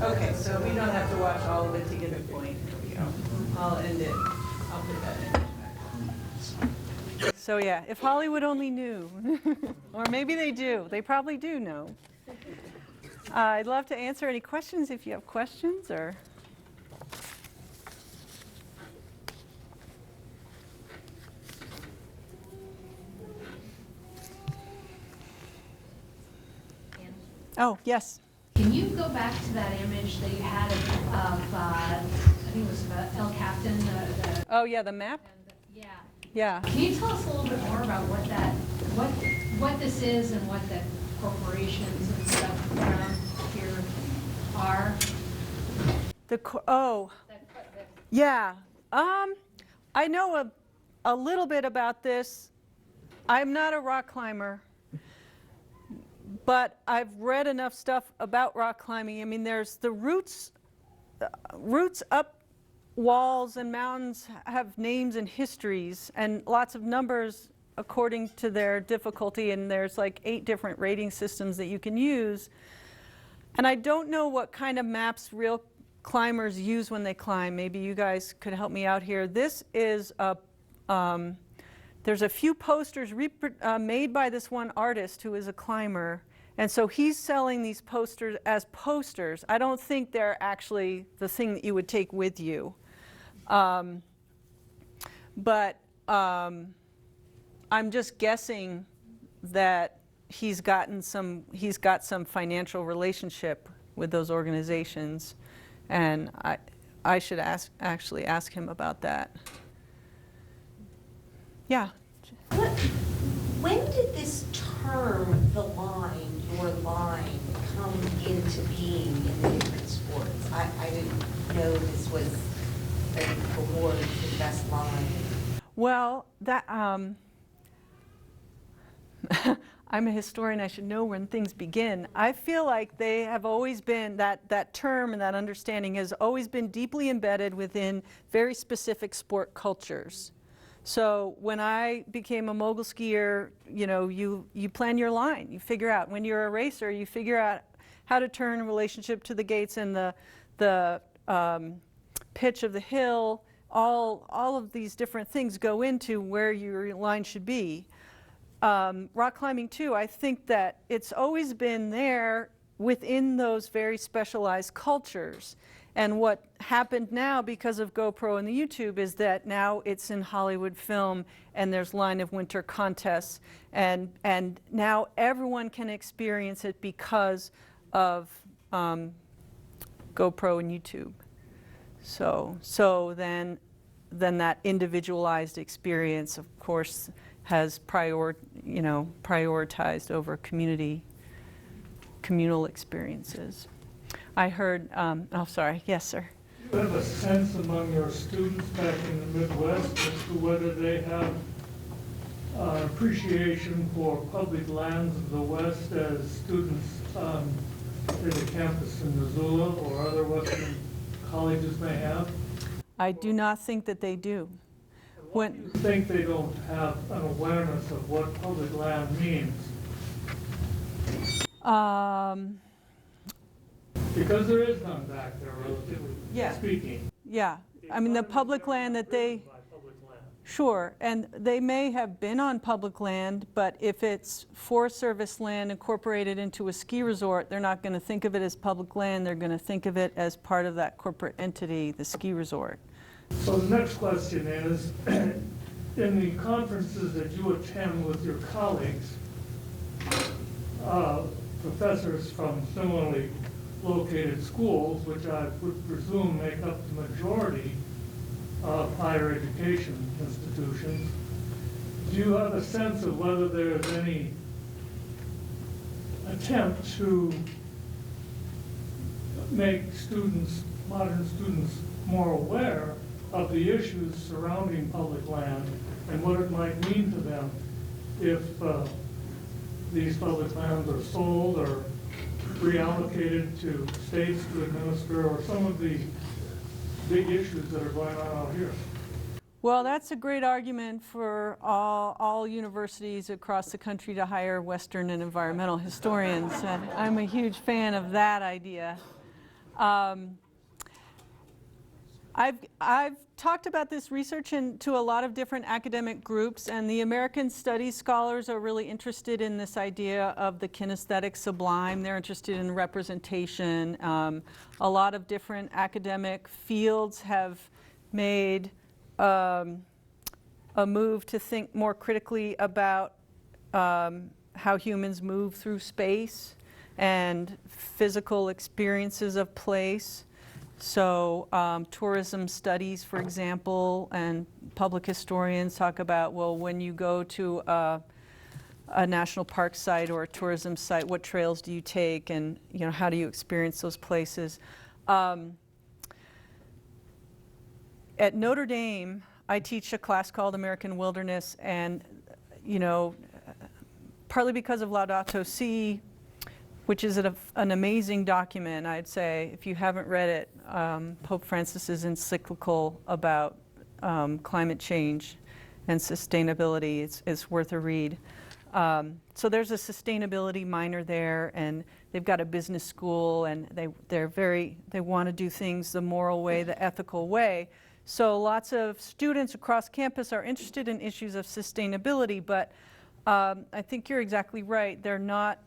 Okay, so we don't have to watch all of it to get the point. Here we go. I'll end it. I'll put that in. So yeah, if Hollywood only knew. Or maybe they do. They probably do know. I'd love to answer any questions if you have questions or. Oh, yes. Can you go back to that image that you had of I think it was El Captain? Oh yeah, the map? Yeah. Yeah. Can you tell us a little bit more about what this is and what the corporations and stuff around here are? Yeah. I know a little bit about this. I'm not a rock climber, but I've read enough stuff about rock climbing. I mean, there's the roots up walls and mountains have names and histories and lots of numbers according to their difficulty, and there's like 8 different rating systems that you can use. And I don't know what kind of maps real climbers use when they climb. Maybe you guys could help me out here. This is there's a few posters made by this one artist who is a climber. And so he's selling these posters as posters. I don't think they're actually the thing that you would take with you. But I'm just guessing that he's got some financial relationship with those organizations. And I should actually ask him about that. Yeah. When did this term, the line, your line, come into being in the different sports? I didn't know this was an award for the best line. Well, that I'm a historian. I should know when things begin. I feel like they have always been, that term and that understanding has always been deeply embedded within very specific sport cultures. So when I became a mogul skier, you know, you plan your line. You figure out, when you're a racer, you figure out how to turn in relationship to the gates and the pitch of the hill. All of these different things go into where your line should be. Rock climbing too, I think that it's always been there within those very specialized cultures. And what happened now because of GoPro and the YouTube is that now it's in Hollywood film and there's line of winter contests, and now everyone can experience it because of GoPro and YouTube. So then that individualized experience, of course, has prioritized over communal experiences. I heard, oh, sorry, yes, sir. Do you have a sense among your students back in the Midwest as to whether they have appreciation for public lands of the West as students in the campus in Missoula or other Western colleges may have? I do not think that they do. Do you think they don't have an awareness of what public land means? Because there is none back there, relatively speaking. Yeah, I mean, the public land that they, sure, and they may have been on public land, but if it's Forest Service land incorporated into a ski resort, they're not going to think of it as public land, they're going to think of it as part of that corporate entity, the ski resort. So the next question is, in the conferences that you attend with your colleagues, professors from similarly located schools, which I would presume make up the majority of higher education institutions, do you have a sense of whether there's any attempt to make students, modern students, more aware of the issues surrounding public land and what it might mean to them if these public lands are sold or reallocated to states to administer, or some of the big issues that are going on out here? Well, that's a great argument for all universities across the country to hire Western and environmental historians, and I'm a huge fan of that idea. I've talked about this research to a lot of different academic groups, and the American Studies scholars are really interested in this idea of the kinesthetic sublime. They're interested in representation. A lot of different academic fields have made a move to think more critically about how humans move through space and physical experiences of place. So tourism studies, for example, and public historians talk about, well, when you go to a national park site or a tourism site, what trails do you take, and how do you experience those places? At Notre Dame, I teach a class called American Wilderness, and partly because of Laudato Si, which is an amazing document, I'd say. If you haven't read it, Pope Francis's encyclical about climate change and sustainability, it's worth a read. So there's a sustainability minor there, and they've got a business school, and they want to do things the moral way, the ethical way. So lots of students across campus are interested in issues of sustainability, but I think you're exactly right. They're not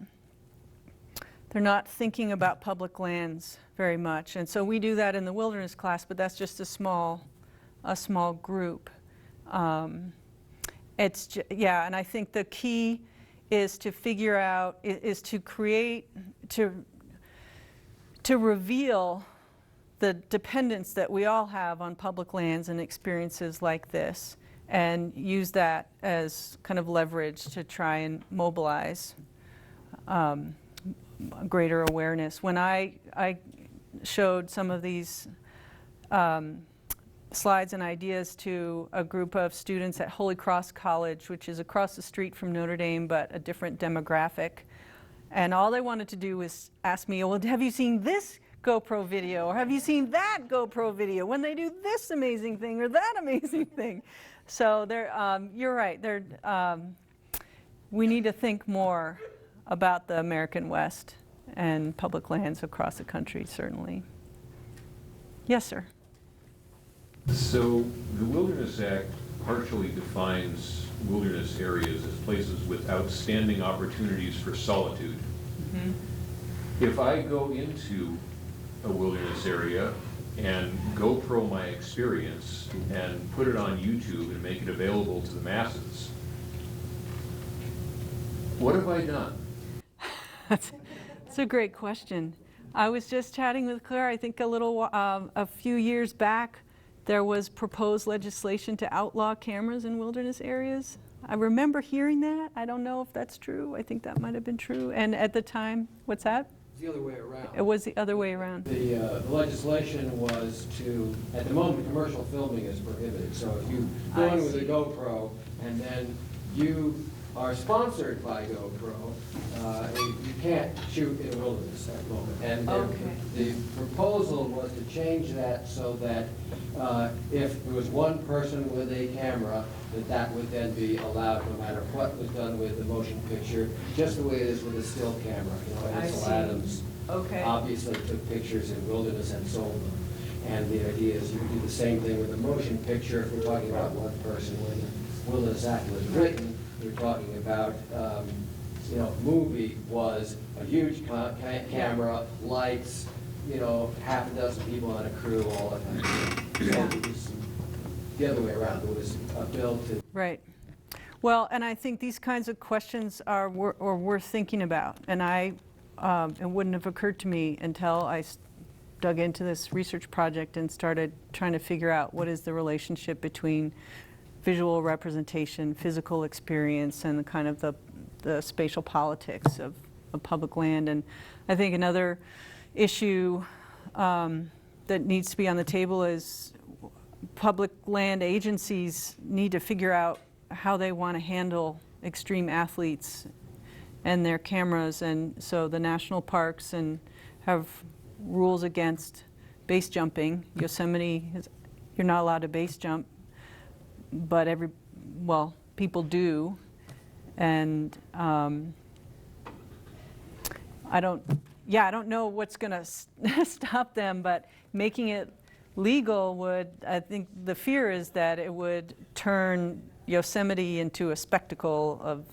thinking about public lands very much, and so we do that in the wilderness class, but that's just a small group. And I think the key is to figure out, is to create, to reveal the dependence that we all have on public lands and experiences like this, and use that as kind of leverage to try and mobilize greater awareness. When I showed some of these slides and ideas to a group of students at Holy Cross College, which is across the street from Notre Dame, but a different demographic, and all they wanted to do was ask me, well, have you seen this GoPro video, or have you seen that GoPro video when they do this amazing thing or that amazing thing? So you're right, we need to think more about the American West and public lands across the country, certainly. Yes, sir. So the Wilderness Act partially defines wilderness areas as places with outstanding opportunities for solitude. Mm-hmm. If I go into a wilderness area, and GoPro my experience and put it on YouTube and make it available to the masses, what have I done? That's a great question. I was just chatting with Claire, I think a few years back, there was proposed legislation to outlaw cameras in wilderness areas. I remember hearing that. I don't know if that's true. I think that might have been true. And at the time, what's that? The other way around. It was the other way around. The legislation was to, at the moment, commercial filming is prohibited. So if you go in with a GoPro and then you are sponsored by GoPro, you can't shoot in the wilderness at the moment. And the proposal was to change that so that if there was one person with a camera, that would then be allowed no matter what was done with the motion picture, just the way it is with a still camera. You know, Ansel Adams obviously took pictures in wilderness and sold them. And the idea is you could do the same thing with a motion picture if we're talking about one person. When the Wilderness Act was written, we're talking about, you know, movie was a huge camera, lights, you know, half a dozen people on a crew, all of that. So it was the other way around. It was a bill to... Right. Well, and I think these kinds of questions are worth thinking about. And it wouldn't have occurred to me until I dug into this research project and started trying to figure out what is the relationship between visual representation, physical experience, and the kind of the spatial politics of public land. And I think another issue that needs to be on the table is public land agencies need to figure out how they want to handle extreme athletes and their cameras. And so the national parks have rules against base jumping. Yosemite, you're not allowed to base jump, but people do. And I don't know what's going to stop them, but making it legal would, I think the fear is that it would turn Yosemite into a spectacle of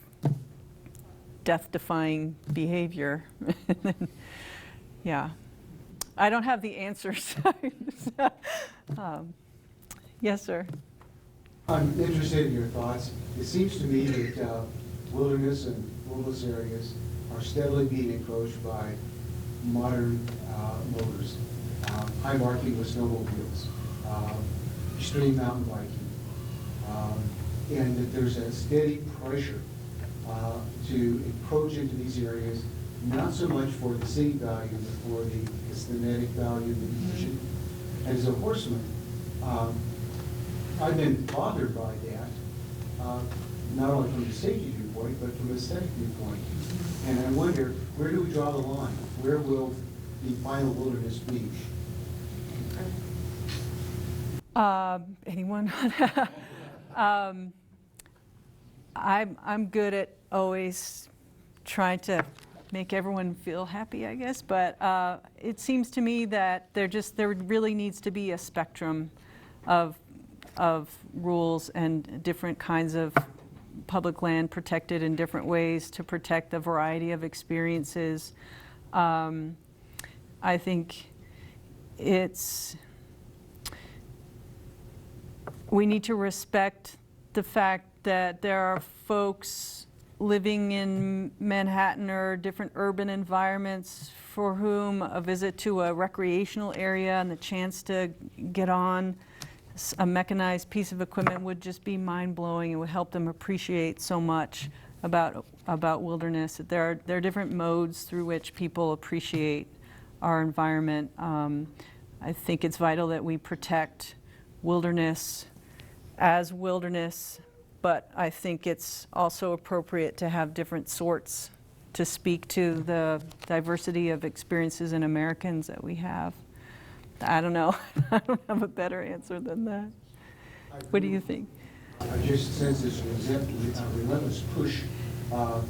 death-defying behavior. Yeah, I don't have the answers. Yes, sir. I'm interested in your thoughts. It seems to me that wilderness and wilderness areas are steadily being encroached by modern motors, high marking with snowmobiles, extreme mountain biking, and that there's a steady pressure to encroach into these areas, not so much for the scenic value, but for the aesthetic value, the condition. And as a horseman, I've been bothered by that, not only from the safety viewpoint, but from the aesthetic viewpoint. And I wonder, where do we draw the line? Where will the final wilderness be? Anyone? I'm good at always trying to make everyone feel happy, I guess, but it seems to me that there really needs to be a spectrum of rules and different kinds of public land protected in different ways to protect a variety of experiences. I think we need to respect the fact that there are folks living in Manhattan or different urban environments for whom a visit to a recreational area and the chance to get on a mechanized piece of equipment would just be mind-blowing. It would help them appreciate so much about wilderness. There are different modes through which people appreciate our environment. I think it's vital that we protect wilderness as wilderness, but I think it's also appropriate to have different sorts to speak to the diversity of experiences in Americans that we have. I don't know. I don't have a better answer than that. What do you think? I just sense this relentless push that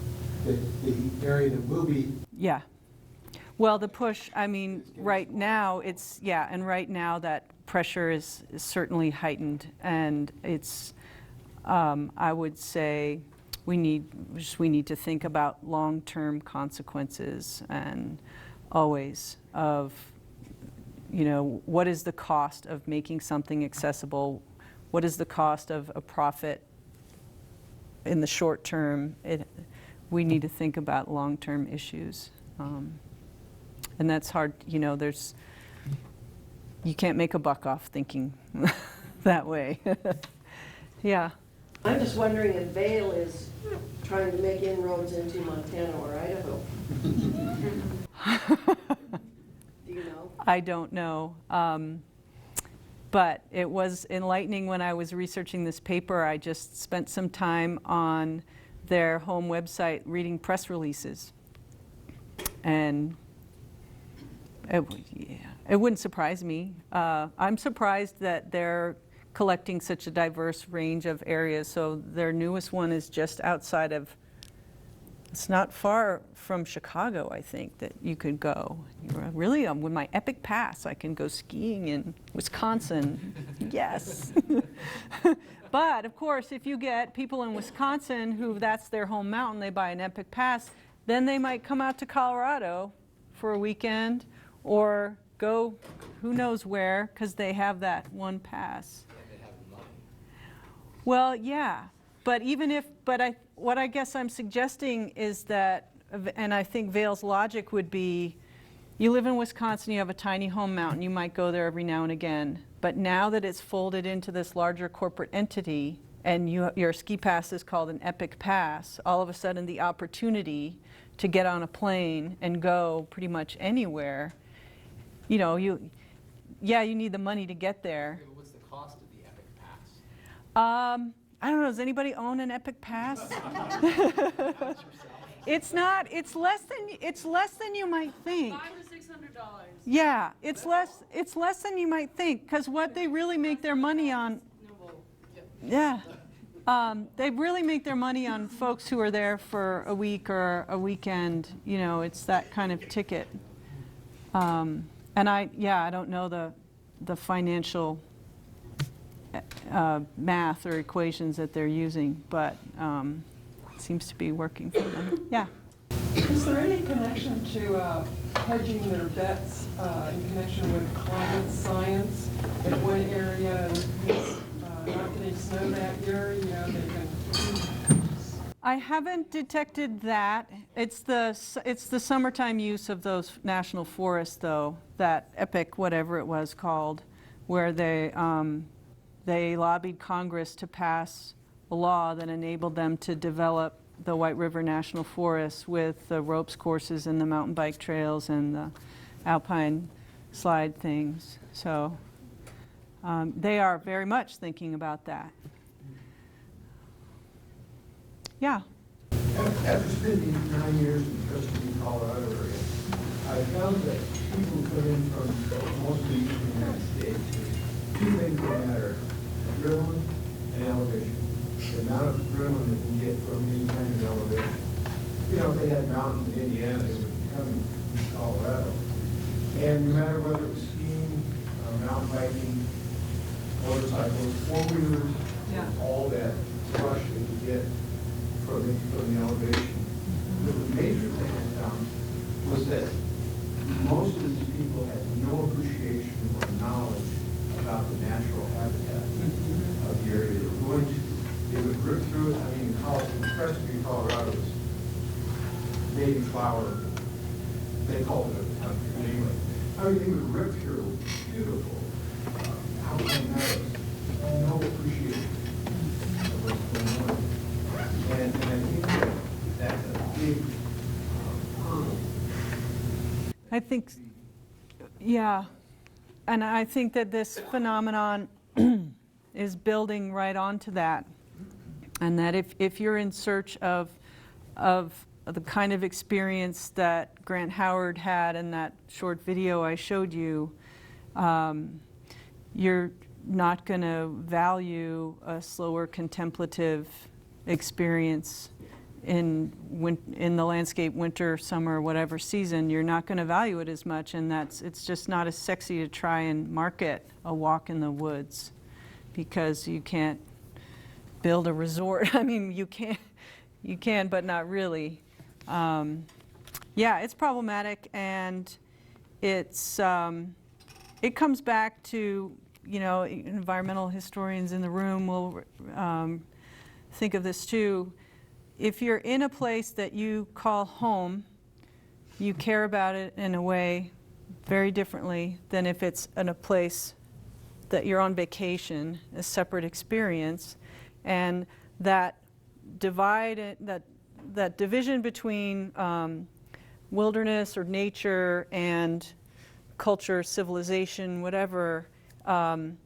the area that will be... Yeah. Well, the push, I mean, right now, and right now that pressure is certainly heightened, and it's, I would say, we need to think about long-term consequences and always of you know, what is the cost of making something accessible? What is the cost of a profit in the short term? We need to think about long-term issues. And that's hard, you know, you can't make a buck off thinking that way. Yeah. I'm just wondering if Vail is trying to make inroads into Montana or Idaho. Do you know? I don't know. But it was enlightening when I was researching this paper. I just spent some time on their home website reading press releases. And it wouldn't surprise me. I'm surprised that they're collecting such a diverse range of areas. So their newest one is just outside of, it's not far from Chicago, I think, that you could go. Really, with my Epic Pass, I can go skiing in Wisconsin. Yes. But of course, if you get people in Wisconsin who that's their home mountain, they buy an Epic Pass, then they might come out to Colorado for a weekend or go who knows where because they have that one pass. Well, yeah, but what I guess I'm suggesting is that, and I think Vail's logic would be, you live in Wisconsin, you have a tiny home mountain, you might go there every now and again, but now that it's folded into this larger corporate entity, and your ski pass is called an Epic Pass, all of a sudden the opportunity to get on a plane and go pretty much anywhere, you know, you need the money to get there. Okay, but what's the cost of the Epic Pass? I don't know, does anybody own an Epic Pass? It's less than you might think. $500 to $600. Yeah, it's less than you might think, because what they really make their money on, yeah, they really make their money on folks who are there for a week or a weekend. You know, it's that kind of ticket. And I don't know the financial math or equations that they're using, but it seems to be working for them. Yeah. Is there any connection to hedging their bets in connection with climate science? In one area, it's not getting snow that year, you know, they can. I haven't detected that. It's the summertime use of those national forests, though, that Epic, whatever it was called, where they lobbied Congress to pass a law that enabled them to develop the White River National Forest with the ropes courses and the mountain bike trails and the alpine slide things. So they are very much thinking about that. Yeah. After spending 9 years in the Western Colorado area, I found that people who come in from most of the eastern United States, two things that matter: adrenaline and elevation. The amount of adrenaline that we get from any kind of elevation. You know, if they had mountains in Indiana, they would come to Colorado. And no matter whether it was skiing, mountain biking, motorcycles, four-wheelers, all that rush that you get from the elevation. The major thing I found was that most of these people had no appreciation or knowledge about the natural habitat of the area they were going to. They would rip through it. I mean, in Crestview, Colorado, was native flower. They called it a country. Anyway, I mean, they would rip through beautiful alpine meadows, no appreciation of what's going on. And I think that's a big hurdle. I think, yeah. And I think that this phenomenon is building right onto that. And that if you're in search of the kind of experience that Grant Howard had in that short video I showed you, you're not going to value a slower contemplative experience in the landscape, winter, summer, whatever season. You're not going to value it as much, and it's just not as sexy to try and market a walk in the woods, because you can't build a resort. I mean, you can, but not really. Yeah, it's problematic, and it's it comes back to, you know, environmental historians in the room will think of this too. If you're in a place that you call home, you care about it in a way very differently than if it's in a place that you're on vacation, a separate experience. And that divide, that division between wilderness or nature and culture, civilization, whatever, on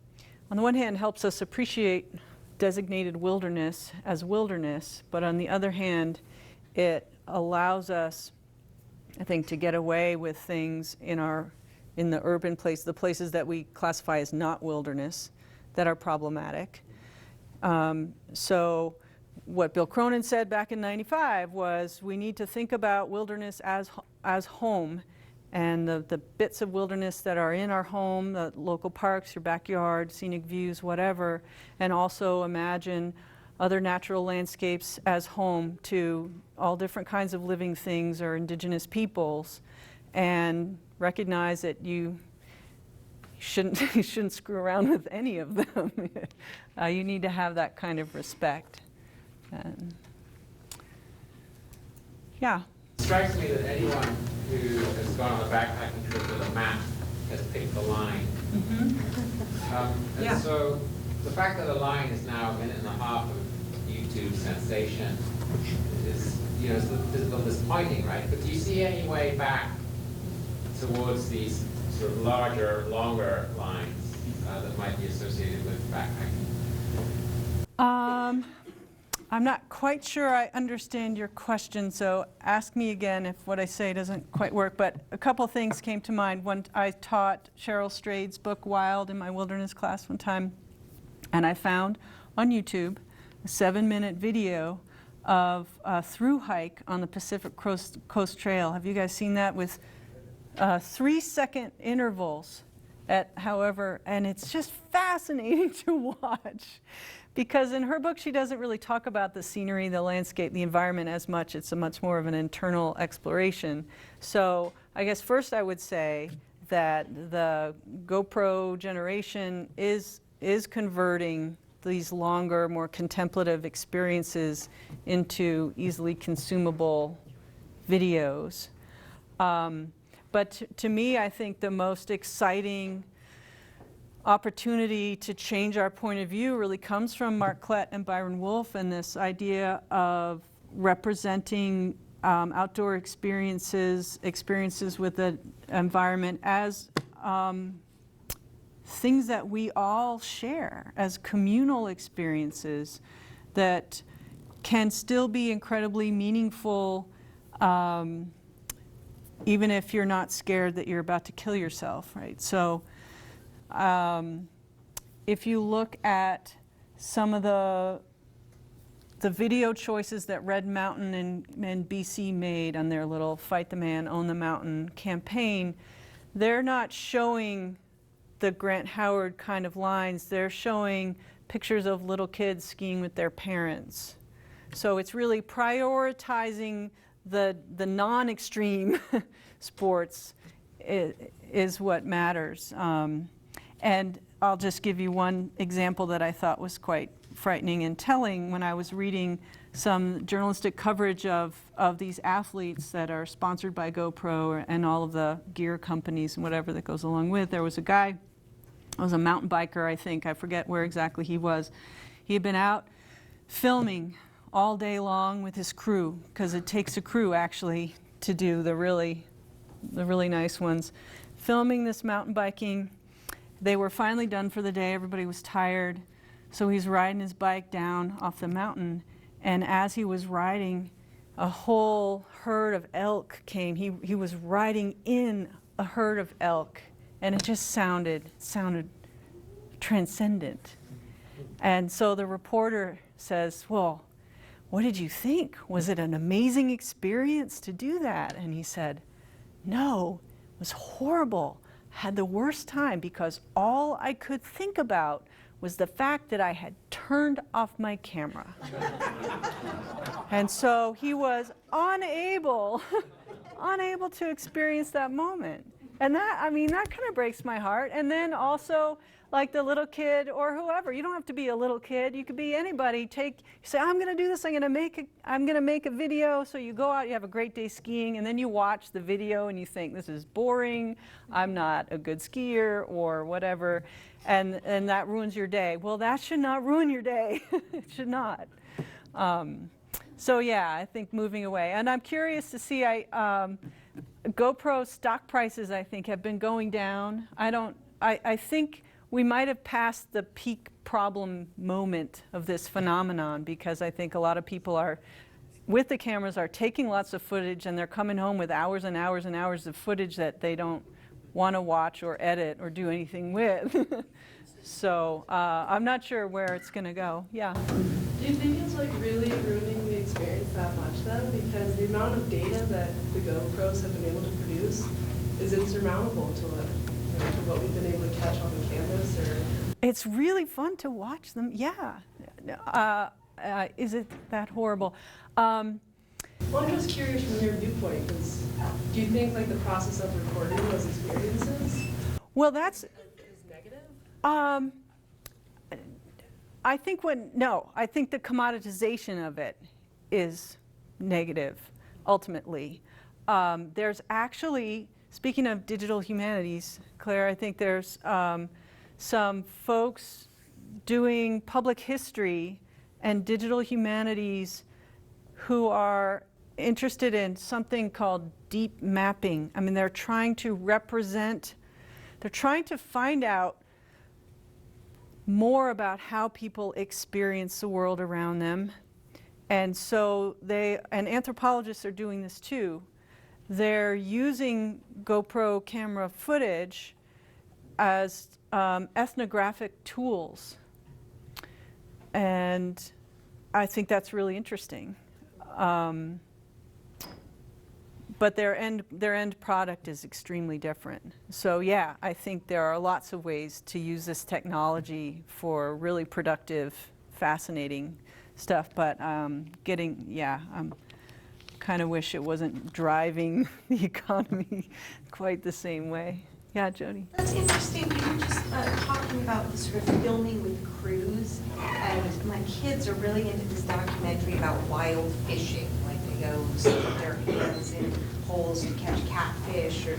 the one hand helps us appreciate designated wilderness as wilderness, but on the other hand, it allows us, I think, to get away with things in the urban place, the places that we classify as not wilderness, that are problematic. So what Bill Cronin said back in '95 was we need to think about wilderness as home, and the bits of wilderness that are in our home, the local parks, your backyard, scenic views, whatever, and also imagine other natural landscapes as home to all different kinds of living things or indigenous peoples, and recognize that you shouldn't screw around with any of them. You need to have that kind of respect. Yeah. It strikes me that anyone who has gone on a backpacking trip with a map has picked the line. And so the fact that the line is now a minute and a half of YouTube sensation is, you know, it's a little disappointing, right? But do you see any way back towards these sort of larger, longer lines that might be associated with backpacking? I'm not quite sure I understand your question, so ask me again if what I say doesn't quite work. But a couple things came to mind. One, I taught Cheryl Strade's book Wild in my wilderness class one time, and I found on YouTube a 7-minute video of a through hike on the Pacific Coast Trail. Have you guys seen that, with 3-second intervals at however, and it's just fascinating to watch. Because in her book, she doesn't really talk about the scenery, the landscape, the environment as much. It's a much more of an internal exploration. So I guess first I would say that the GoPro generation is converting these longer, more contemplative experiences into easily consumable videos. But to me, I think the most exciting opportunity to change our point of view really comes from Mark Klett and Byron Wolfe, and this idea of representing outdoor experiences with the environment as things that we all share, as communal experiences that can still be incredibly meaningful, even if you're not scared that you're about to kill yourself, right? So if you look at some of the video choices that Red Mountain and BC made on their little Fight the Man, Own the Mountain campaign, they're not showing the Grant Howard kind of lines. They're showing pictures of little kids skiing with their parents. So it's really prioritizing the non-extreme sports is what matters. And I'll just give you one example that I thought was quite frightening and telling. When I was reading some journalistic coverage of these athletes that are sponsored by GoPro and all of the gear companies and whatever that goes along with, there was a guy, it was a mountain biker, I think, I forget where exactly he was. He had been out filming all day long with his crew, because it takes a crew actually to do the really nice ones, filming this mountain biking. They were finally done for the day. Everybody was tired. So he's riding his bike down off the mountain. And as he was riding, a whole herd of elk came. He was riding in a herd of elk. And it just sounded transcendent. And so the reporter says, well, what did you think? Was it an amazing experience to do that? And he said, no, it was horrible. Had the worst time because all I could think about was the fact that I had turned off my camera. And so he was unable to experience that moment. And that, I mean, that kind of breaks my heart. And then also, like the little kid or whoever, you don't have to be a little kid, you could be anybody. You say, I'm gonna do this, I'm gonna make a video. So you go out, you have a great day skiing, and then you watch the video and you think, this is boring, I'm not a good skier or whatever, and that ruins your day. Well, that should not ruin your day. It should not. So yeah, I think moving away. And I'm curious to see, GoPro stock prices, I think, have been going down. I think we might have passed the peak problem moment of this phenomenon, because I think a lot of people with the cameras, are taking lots of footage, and they're coming home with hours and hours and hours of footage that they don't want to watch or edit or do anything with. So I'm not sure where it's going to go. Yeah. Do you think it's like really ruining the experience that much though? Because the amount of data that the GoPros have been able to produce is insurmountable to what we've been able to catch on the cameras. Or It's really fun to watch them. Yeah. Is it that horrible? well, I'm just curious from your viewpoint, because do you think like the process of recording those experiences Well, is negative? I think I think the commoditization of it is negative, ultimately. There's actually, speaking of digital humanities, Claire, I think there's some folks doing public history and digital humanities who are interested in something called deep mapping. I mean, they're trying to find out more about how people experience the world around them. And so and anthropologists are doing this too. They're using GoPro camera footage as ethnographic tools. And I think that's really interesting. But their end product is extremely different. So yeah, I think there are lots of ways to use this technology for really productive, fascinating stuff. But I'm kind of wish it wasn't driving the economy quite the same way. Yeah, Jody. That's interesting. We were just talking about the sort of filming with crews, and my kids are really into this documentary about wild fishing. Like they go stick their hands in holes to catch catfish or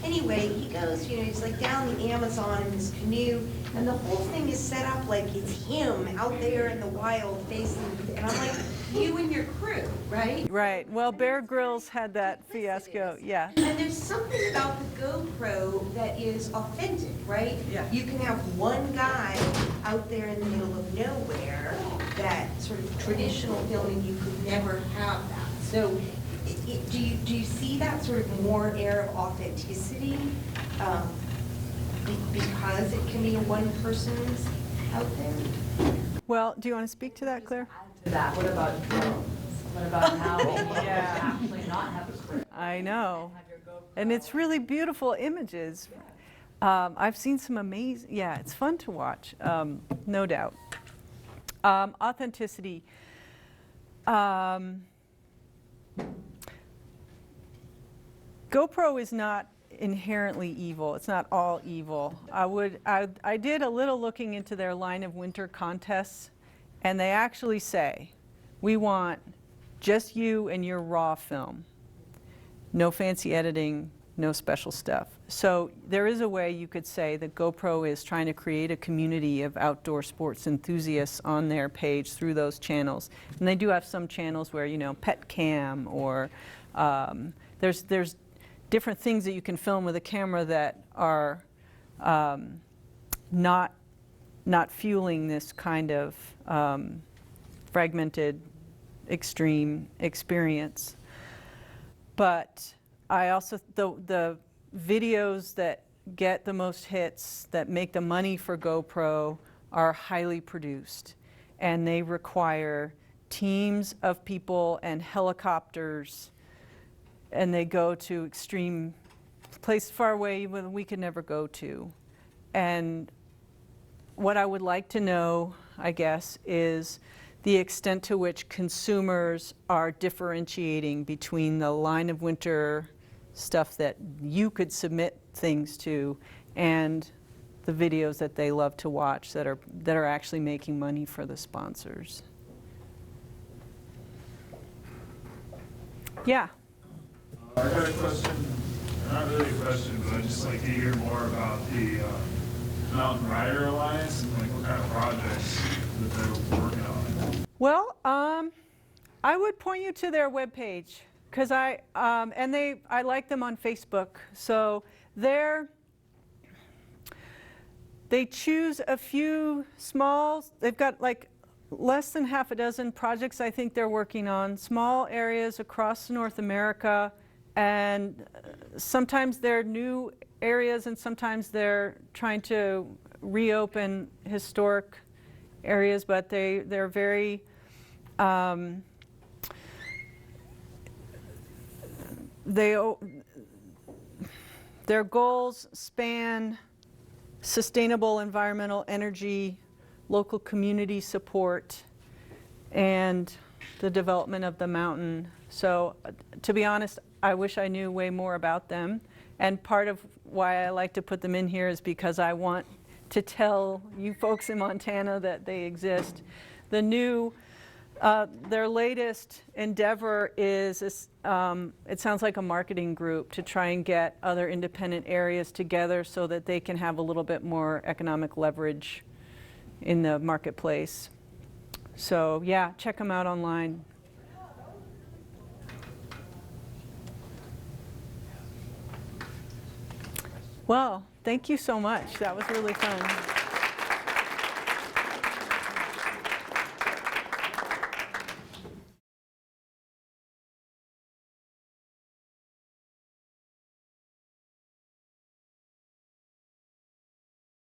anyway, he goes, he's like down the Amazon in his canoe, and the whole thing is set up like it's him out there in the wild facing, and I'm like, you and your crew, right? Right. Well, Bear Grylls had that fiasco. Yeah. And there's something about the GoPro that is authentic, right? Yeah. You can have one guy out there in the middle of nowhere, that sort of traditional filming, you could never have that. So do you see that sort of more air of authenticity because it can be a one person's out there? Well, do you want to speak to that, Claire? To that, what about drones? What about how they actually not have a crew? I know. And it's really beautiful images. I've seen some amazing, yeah, it's fun to watch, no doubt. Authenticity. GoPro is not inherently evil. It's not all evil. I did a little looking into their line of winter contests, and they actually say, we want just you and your raw film. No fancy editing, no special stuff. So there is a way you could say that GoPro is trying to create a community of outdoor sports enthusiasts on their page through those channels. And they do have some channels where, pet cam, or there's different things that you can film with a camera that are not fueling this kind of fragmented, extreme experience. But I also, the videos that get the most hits, that make the money for GoPro, are highly produced. And they require teams of people and helicopters, and they go to extreme places far away when we could never go to. And what I would like to know, I guess, is the extent to which consumers are differentiating between the line of winter stuff that you could submit things to, and the videos that they love to watch that are actually making money for the sponsors. Yeah. I got a question, not really a question, but I'd just like to hear more about the Mountain Rider Alliance and like what kind of projects that they're working on. Well, I would point you to their webpage, because I like them on Facebook. So they choose a few small, they've got like less than half a dozen projects I think they're working on, small areas across North America, and sometimes they're new areas and sometimes they're trying to reopen historic areas, but they're very their goals span sustainable environmental energy, local community support, and the development of the mountain. So to be honest, I wish I knew way more about them. And part of why I like to put them in here is because I want to tell you folks in Montana that they exist. The new, their latest endeavor is, it sounds like a marketing group to try and get other independent areas together so that they can have a little bit more economic leverage in the marketplace. So yeah, check them out online. Well, thank you so much. That was really fun.